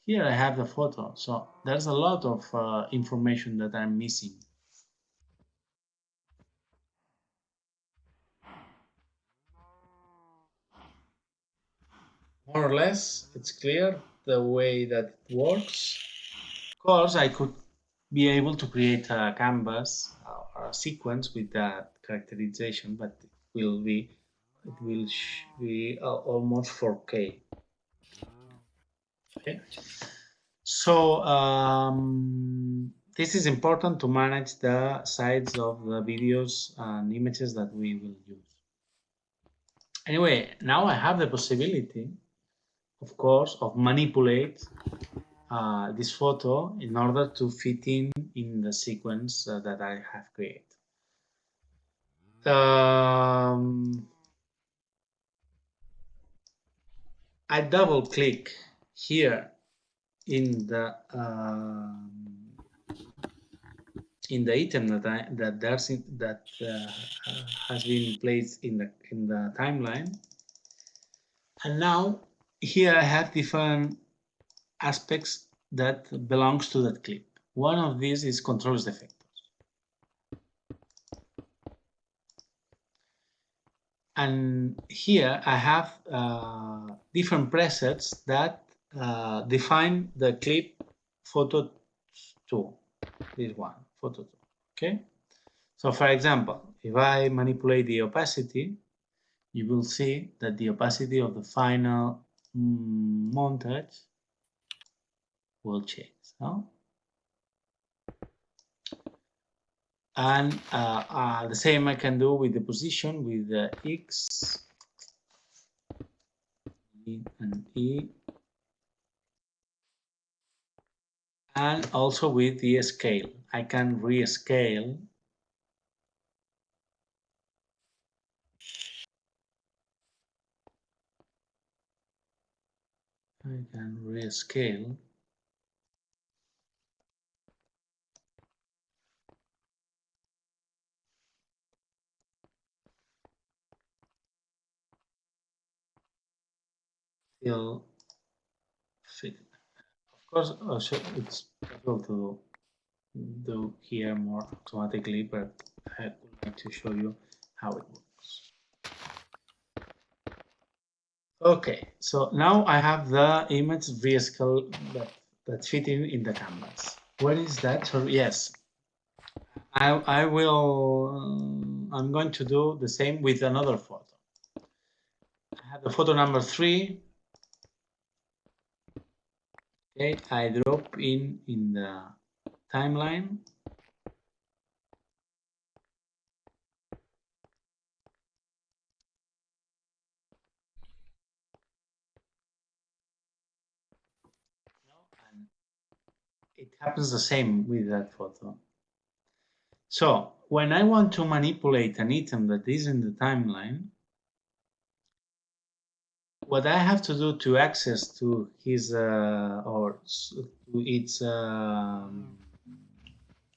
Here I have the photo, so there's a lot of information that I'm missing. More or less, it's clear the way that it works. Of course, I could be able to create a canvas or a sequence with that characterization, but it will be almost 4K. Okay. So this is important to manage the size of the videos and images that we will use. Anyway, now I have the possibility, of course, of manipulate this photo in order to fit in the sequence that I have created. I double click here in the item that has been placed in the timeline, and now here I have different aspects that belongs to that clip. One of these is controls defectos. And here I have different presets that define the clip photo 2. This one, photo 2. Okay. So for example, if I manipulate the opacity, you will see that the opacity of the final montage will change. No? And the same I can do with the position with the X and E, and also with the scale. I can rescale. Still fit. Of course, also it's possible to do here more automatically, but I would like to show you how it works. Okay, so now I have the image rescale that's fitting in the canvas. Where is that? So yes, I will I'm going to do the same with another photo. I have the photo number 3. Okay, I drop in the timeline. And it happens the same with that photo. So when I want to manipulate an item that is in the timeline, what I have to do to access to his or to its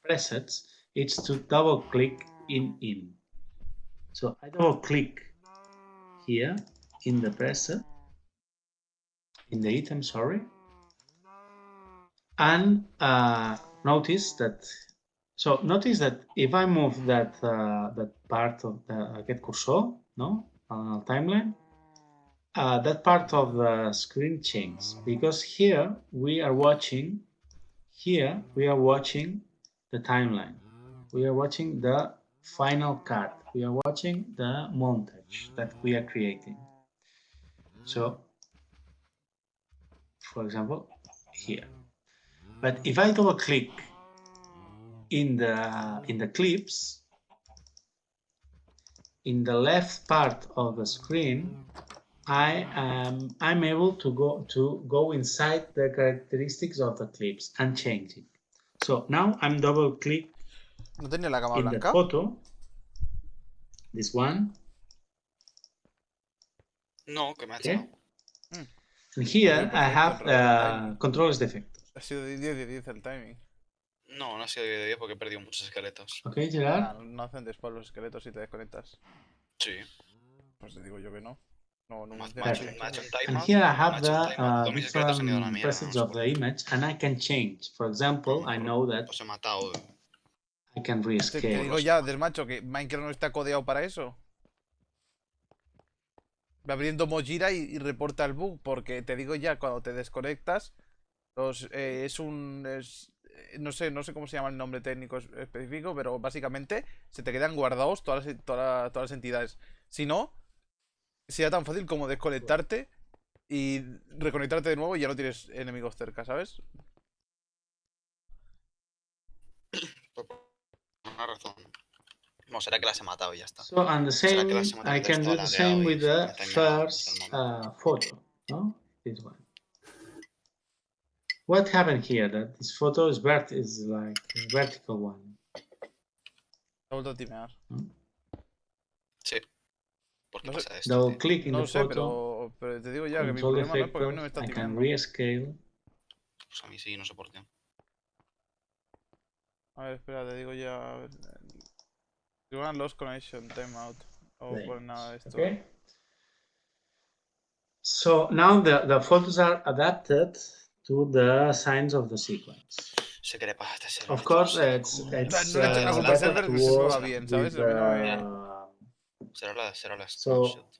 presets is to double click in. So I double click here in the preset, in the item, sorry, and notice that. So notice that if I move that that part of the get cursor, timeline, that part of the screen changes, because here we are watching. Here we are watching the timeline. We are watching the final cut. We are watching the montage that we are creating. So, for example, here. But if I double click in the clips, in the left part of the screen, I'm able to go inside the characteristics of the clips and change it. So now I'm double click ¿No tenía la cama in the blanca? photo, this one. No, que me ha Okay. echado. And here Perfecto, I have timing. controles de efectos. Ha sido de 10 de 10 el timing. No, no ha sido de 10 porque he perdido muchos esqueletos. Ok, Gerard. Ah, no hacen después los esqueletos si te desconectas. Sí. Pues te digo yo que no. No, no Me ha funciona así. hecho un And timeout. here I Me ha have hecho un timeout. Todos the mis esqueletos se han ido a la different mierda. presets No sé of por the qué. image, and I can change. For example, I know that Los he matado. I can Te rescale. digo ya, desmacho, que Minecraft no está codeado para eso. Va abriendo Mojira y reporta el bug, porque te digo ya, cuando te desconectas, no sé cómo se llama el nombre técnico específico, pero básicamente se te quedan guardados todas las entidades. Si no, sería tan fácil como desconectarte y reconectarte de nuevo y ya no tienes enemigos cerca, ¿sabes? Por una razón. No, será que las he matado y ya está. So, and the Será que same, las he matado I y can todo do the same with the first photo, no? This one. What happened here? That this photo is like a vertical one. He vuelto a timear. Sí. ¿Por qué No sé. pasa esto? Double Tío? click in No the lo sé, photo. pero te digo ya que mi Control problema no es porque a mí no me effects. está I can timeando. rescale. Pues a mí sí, no sé por qué. A ver, espera, te digo ya. A ver. You want lost connection, timeout. O por nada de esto. Okay. So now the photos are adapted to the signs of the sequence. Sé que le pasa a este server. Of course, it's No le eches la culpa al better server to que se mueva work bien, ¿sabes? with A mí no me. Será la so screenshot.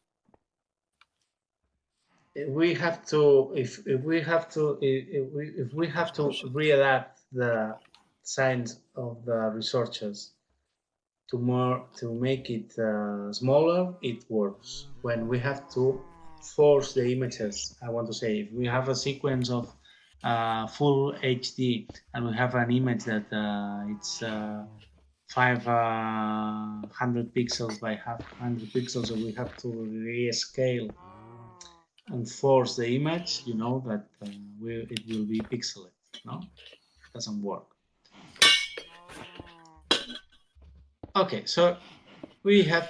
we have to if we have to readapt the signs of the researchers to make it smaller, it works. When we have to force the images, I want to say, if we have a sequence of full HD and we have an image that it's 500 pixels by 100 pixels, so we have to rescale and force the image, you know that it will be pixelated, no? It doesn't work. Okay, so we have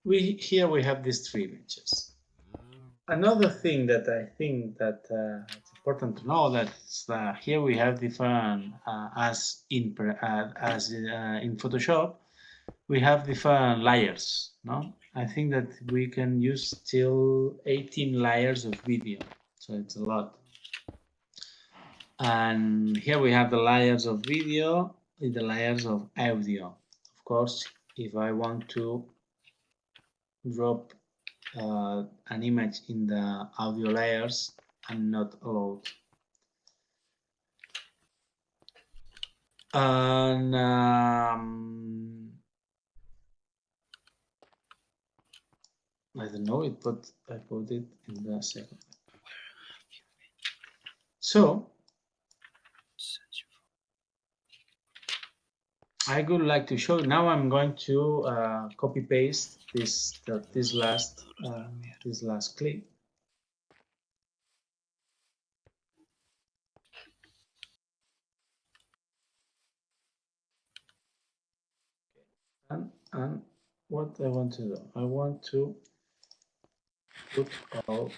these 3 images. Another thing that I think that it's important to know that here we have different as in Photoshop, we have different layers. No, I think that we can use still 18 layers of video, so it's a lot. And here we have the layers of video and the layers of audio. Of course, if I want to drop an image in the audio layers, I'm not allowed. And I don't know. I put it in the second. So I would like to show. Now I'm going to copy paste this last clip. And what I want to do, I want to put all.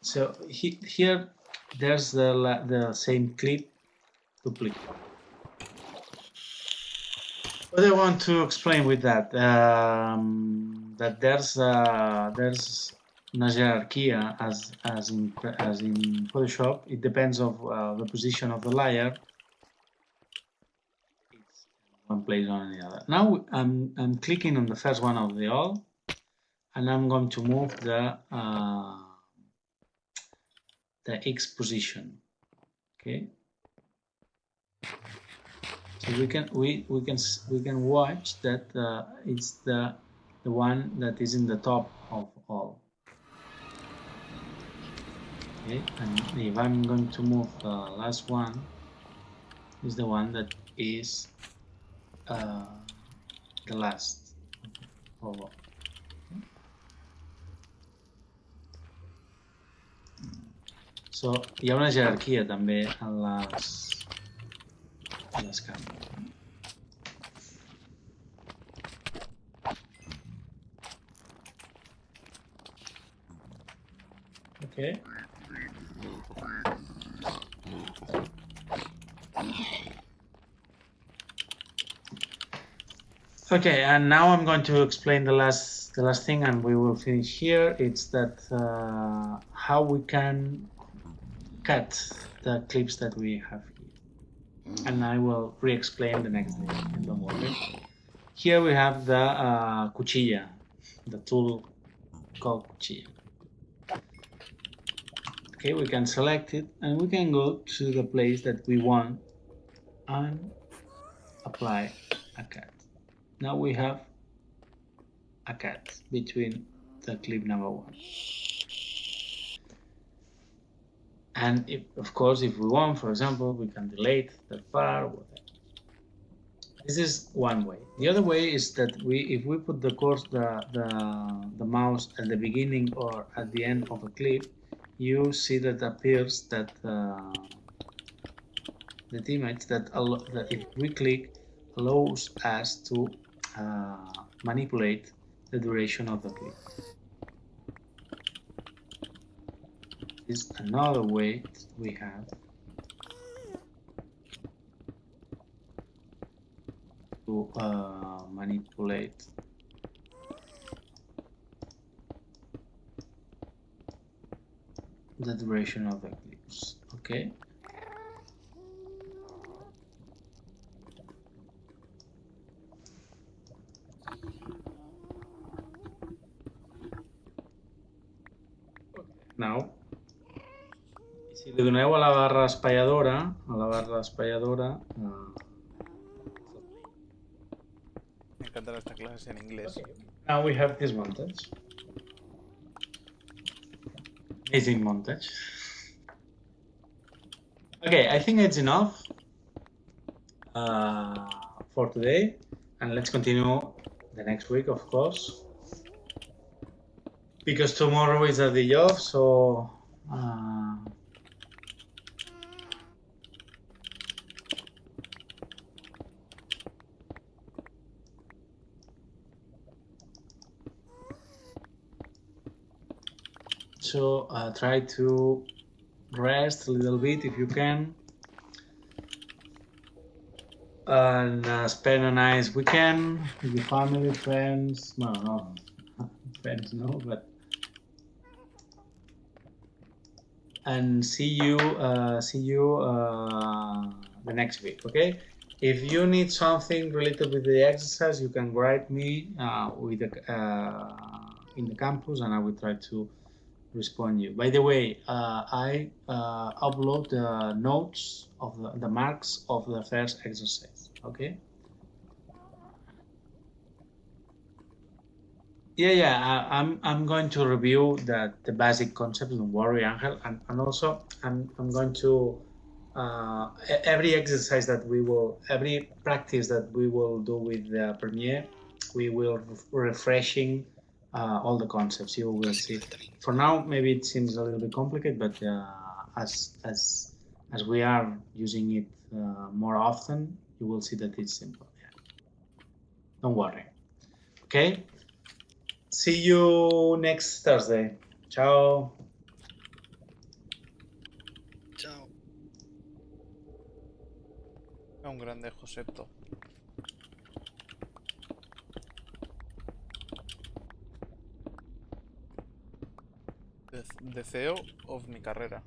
So here, there's the same clip duplicate. What I want to explain with that, that there's a hierarchy as in Photoshop. It depends of the position of the layer. It's one place on the other. Now I'm clicking on the first one of the all, and I'm going to move the X position. Okay. So we can watch that it's the one that is in the top of all. Okay, and if I'm going to move the last one, is the one that is the last of all. So hi ha una jerarquia també en les càmeres. Okay. Okay, and now I'm going to explain the last thing, and we will finish here. It's that how we can cut the clips that we have here, and I will re-explain the next day. Don't worry. Here we have the cuchilla, the tool called cuchilla. Okay, we can select it, and we can go to the place that we want and apply a cut. Now we have a cut between the clip number 1. And of course, if we want, for example, we can delete that part. Whatever. This is one way. The other way is that if we put the mouse at the beginning or at the end of a clip, you see that appears that the image that if we click allows us to manipulate the duration of the clip. This is another way we have to manipulate the duration of the clips. Okay. Now, si li doneu a la barra espaiadora, Me encantan estas clases en inglés. okay. Now we have this montage. Amazing montage. Okay, I think it's enough for today, and let's continue the next week, of course, because tomorrow is a day off, so try to rest a little bit if you can, and spend a nice weekend with your family, friends. No, friends, no, but and see you the next week. Okay. If you need something related with the exercise, you can write me with in the campus, and I will try to respond you. By the way, I upload the notes of the marks of the first exercise. Okay. Yeah. I'm going to review the basic concepts. Don't worry, Angel, and also I'm going to every exercise that every practice that we will do with the Premiere, we will refreshing all the concepts. You will Casi see. nivel también. For now, maybe it seems a little bit complicated, but as we are using it more often, you will see that it's simple. Yeah. Don't worry. Okay. See you next Thursday. Ciao. Chao. Es un grande Joseto. The CEO of mi carrera.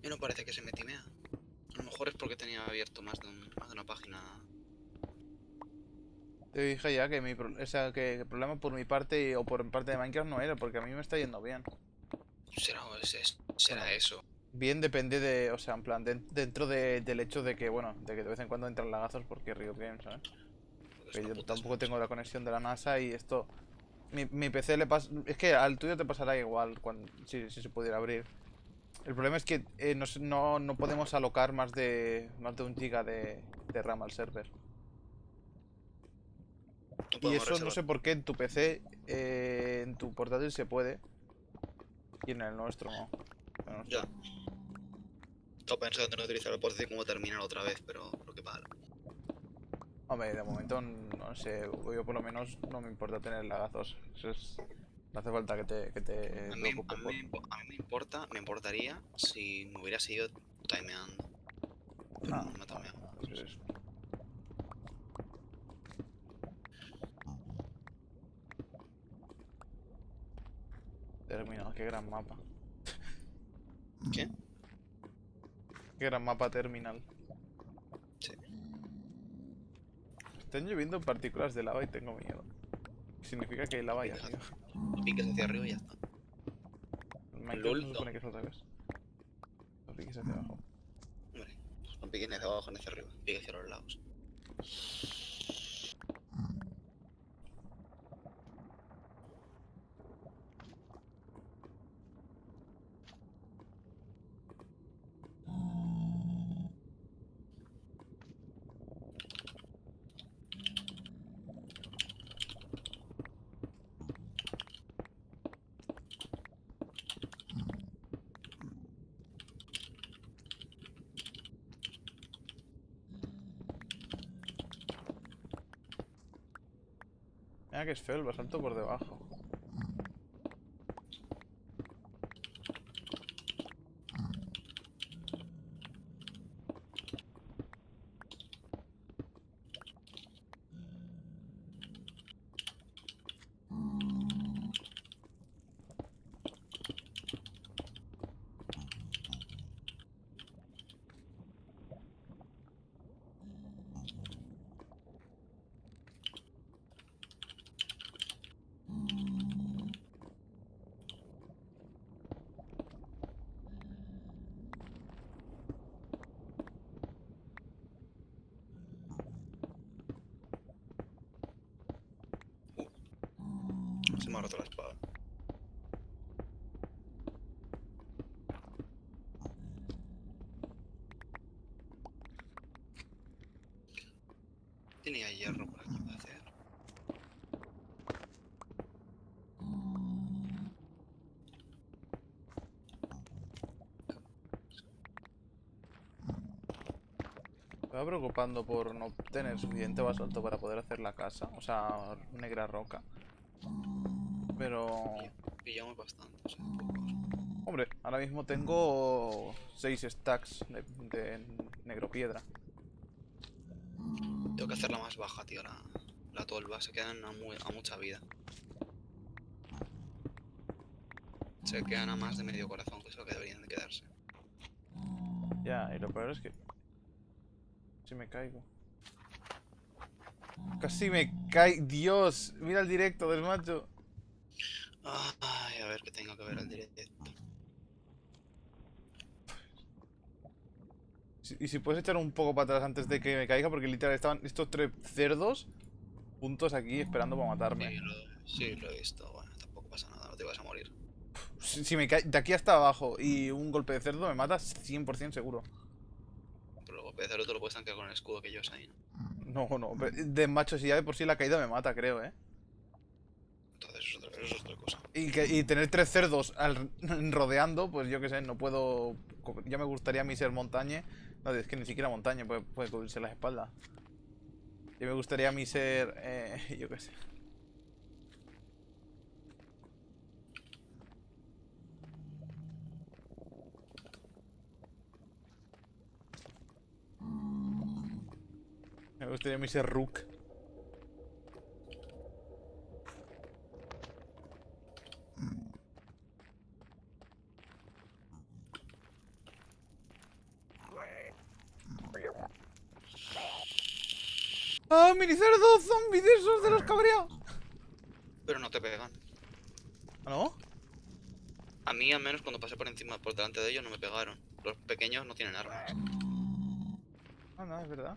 Y no parece que se me timea. A lo mejor es porque tenía abierto más de una página. Te dije ya que o sea, que el problema por mi parte o por parte de Minecraft no era, porque a mí me está yendo bien. Será Bueno, eso. Bien depende de, o sea, en plan, dentro del hecho de que, bueno, de que de vez en cuando entran lagazos porque Riot Games, ¿sabes? Porque es Que una yo puta tampoco Smash. tengo la conexión de la NASA y esto... Mi PC le pasa... Es que al tuyo te pasará igual si se pudiera abrir. El problema es que no podemos alocar más de 1 GB de RAM al server. No Y podemos eso no reservar. sé por qué en tu PC, en tu portátil se puede. Y en el nuestro no. En el nuestro Ya. Estaba pensando en utilizar el portátil como terminal otra vez, pero qué palo. Hombre, de momento no sé, yo por lo menos no me importa tener lagazos. No hace falta que te A mí, preocupes por... a mí me importaría si me hubiera seguido timeando. Pero No, no me ha vale, timeado. no, es- Terminal, qué gran mapa. ¿Qué? Qué gran mapa terminal. Sí. Están lloviendo partículas de lava y tengo miedo. Significa que hay lava ahí Piques, arriba. piques hacia arriba y ya está. En Minecraft LOL, no se no. supone que es al revés. Los piques hacia abajo. Hombre, pues no piques ni hacia abajo ni hacia arriba. Piques hacia los lados. Mira que es feo el basalto por debajo. Se me ha roto la espada. Tenía hierro por aquí para hacer. estaba preocupando por no tener suficiente basalto para poder hacer la casa. O sea, negra roca. Pero... Pillamos bastante, o sea, pocos. Hombre, ahora mismo tengo 6 stacks de negro piedra. Tengo que hacerla más baja, tío, la tolva. Se quedan a mucha vida. Se quedan a más de medio corazón, que es lo que deberían de quedarse. Ya, y lo peor es que... Si me caigo. Casi me caigo. Dios, mira el directo del macho. Ay, a ver que tengo que ver el directo. Y si puedes echar un poco para atrás antes de que me caiga, porque literal estaban estos 3 cerdos juntos aquí esperando para matarme. Sí, lo he visto. Bueno, tampoco pasa nada, no te vas a morir. Si me cae de aquí hasta abajo y un golpe de cerdo me mata 100% seguro. Pero luego empezar te lo puedes tanquear con el escudo que llevas ahí, ¿no? No, de macho, si ya de por sí la caída me mata, creo, ¿eh? Entonces eso es otra cosa. Y tener 3 cerdos rodeando, pues yo qué sé, no puedo... Ya me gustaría a mí ser montaña. No, es que ni siquiera montaña puede cubrirse las espaldas. Ya me gustaría a mí ser... yo qué sé. Me gustaría a mí ser Rook. ¡Ah, minicerdo! ¡Zombie de esos de los cabreados! Pero no te pegan. ¿Ah, no? A mí, al menos, cuando pasé por encima, por delante de ellos, no me pegaron. Los pequeños no tienen armas. Ah, no, es verdad.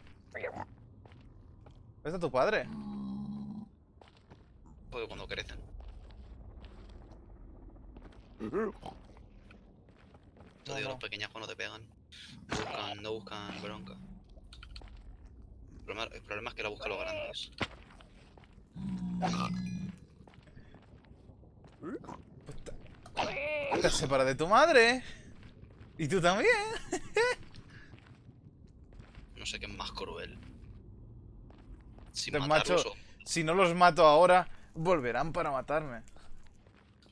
¿Ves a tu padre? Porque cuando crecen. Te digo, los pequeñajos no te pegan. No buscan bronca. El problema es que la buscan los grandes. Te separas de tu madre. Y tú también. No sé qué es más cruel. Sin Entonces, matarlos macho, o... si no los mato ahora, volverán para matarme.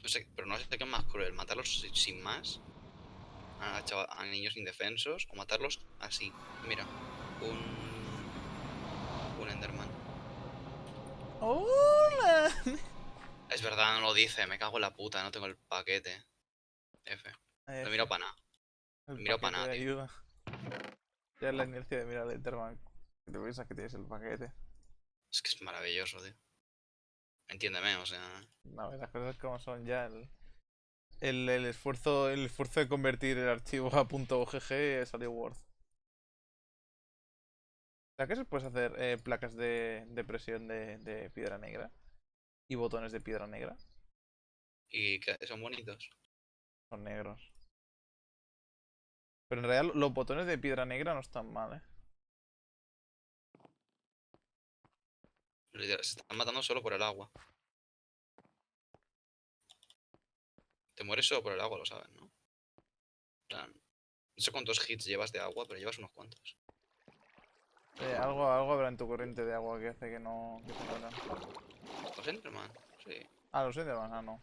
No sé, pero no sé qué es más cruel. Matarlos sin más. A niños indefensos. O matarlos así. Mira. Un Enderman. ¡Hola! Es verdad, no lo dice. Me cago en la puta. No tengo el paquete. F. No miro para nada. El Mira paquete para nada, de tío. ayuda. Ya es la inercia de mirar el Enderman. Que te piensas que tienes el paquete. Es que es maravilloso, tío. Entiéndeme, o sea... No, las cosas como son ya. El esfuerzo de convertir el archivo a .ogg salió worth. ¿Sabes que se puede hacer placas de presión de piedra negra? Y botones de piedra negra. Y que son bonitos. Son negros. Pero en realidad los botones de piedra negra no están mal, ¿eh? Se están matando solo por el agua. Te mueres solo por el agua, lo sabes, ¿no? En plan, no sé cuántos hits llevas de agua, pero llevas unos cuantos. Algo habrá en tu corriente de agua que hace que no que se mueran. ¿Los Enderman? Sí. Ah, los Enderman, no.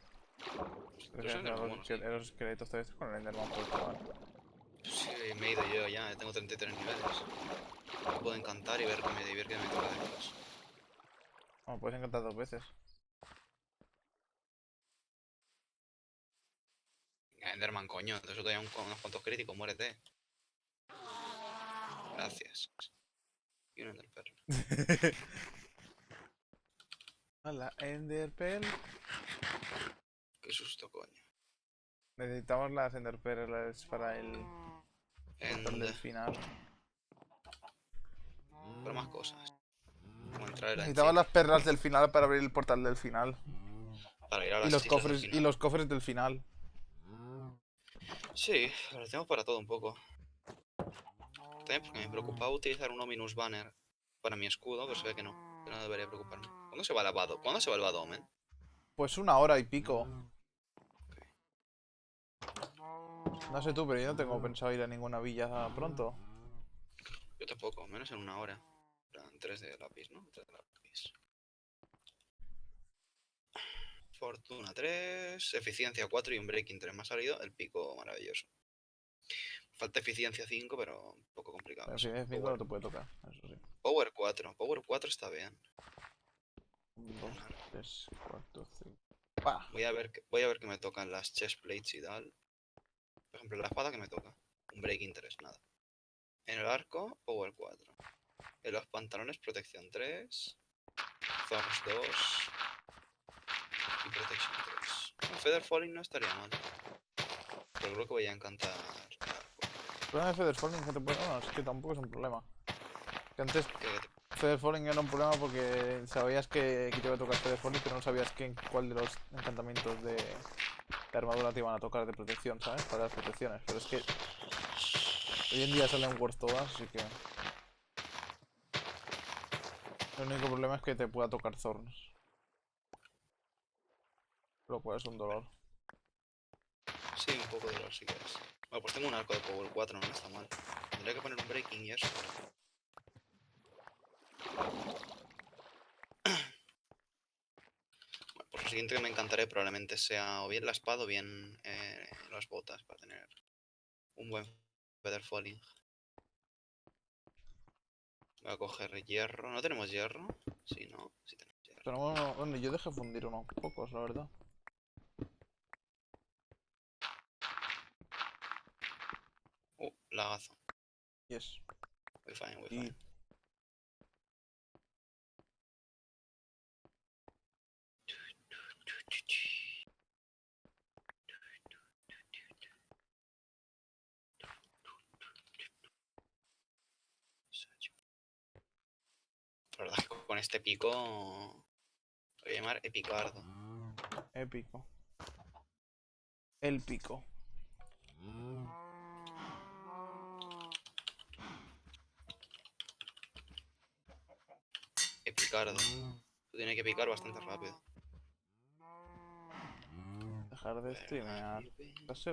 Los Enderman, bueno, sí. Los esqueletos todavía estás con el Enderman por el chaval. Sí, me he ido yo ya, tengo 33 niveles. Me puedo encantar y ver que me divierte que me toca después. Bueno, puedes encantar 2 veces. Enderman, coño, entonces te doy unos cuantos críticos, muérete. Gracias. Y un Enderpearl. Hola, Enderpearl. Qué susto, coño. Necesitamos las Enderpearls para el portal del final. Pero más cosas. Como entrar en la Necesitamos las perlas del final para abrir el portal del final. para ir a Y las los islas del cofres, final. y los cofres del final. Sí, lo hacemos para todo un poco. También porque me preocupaba utilizar un Ominous Banner para mi escudo, pero se ve que no. Que no debería preocuparme. ¿Cuándo se va el vado? ¿Cuándo se va el vado, men? Pues 1 hora y pico. No sé tú, pero yo no tengo pensado ir a ninguna villa pronto. Yo tampoco, menos en una hora. En 3 de lápiz, ¿no? 3 de lápiz. Fortuna 3, eficiencia 4 y un breaking 3. Me ha salido el pico maravilloso. Falta eficiencia 5, pero un poco complicado. Pero eso. si es 5 no te puede tocar, eso sí. Power 4. Power 4 está bien. 1, 2, 3, 4, 5. ¡Pah! Voy a ver qué me tocan las chest plates y tal. Por ejemplo, la espada que me toca. Un breaking 3, nada. En el arco, power 4. En los pantalones, protección 3. Thorns 2. Y protection 3. Un Feather Falling no estaría mal. Pero creo que voy a encantar el arco. El problema de Feather Falling que te puede... No, es que tampoco es un problema. Que antes Que Feather Falling era un problema porque sabías que te iba a tocar Feather Falling, pero no sabías cuál de los encantamientos de armadura te iban a tocar de protección, ¿sabes? Para las protecciones. Pero es que hoy en día salen Worth todas, así que... El único problema es que te pueda tocar Thorns. Lo cual es un dolor. sí, un poco de dolor si quieres. Bueno, pues tengo un arco de power 4, no está mal. Tendría que poner un breaking y eso. Bueno, pues lo siguiente que me encantaré probablemente sea o bien la espada o bien las botas para tener un buen Feather Falling. Voy a coger hierro. ¿No tenemos hierro? Sí, no. Sí tenemos hierro. Pero bueno, yo dejé fundir unos pocos, la verdad. Lagazo. Yes. Voy fine, voy Y fine. La verdad es que con este pico lo voy a llamar epicardo. épico. El pico. Epicardo. Tiene que picar bastante rápido. Dejar de streamear. ¿Estás seguro?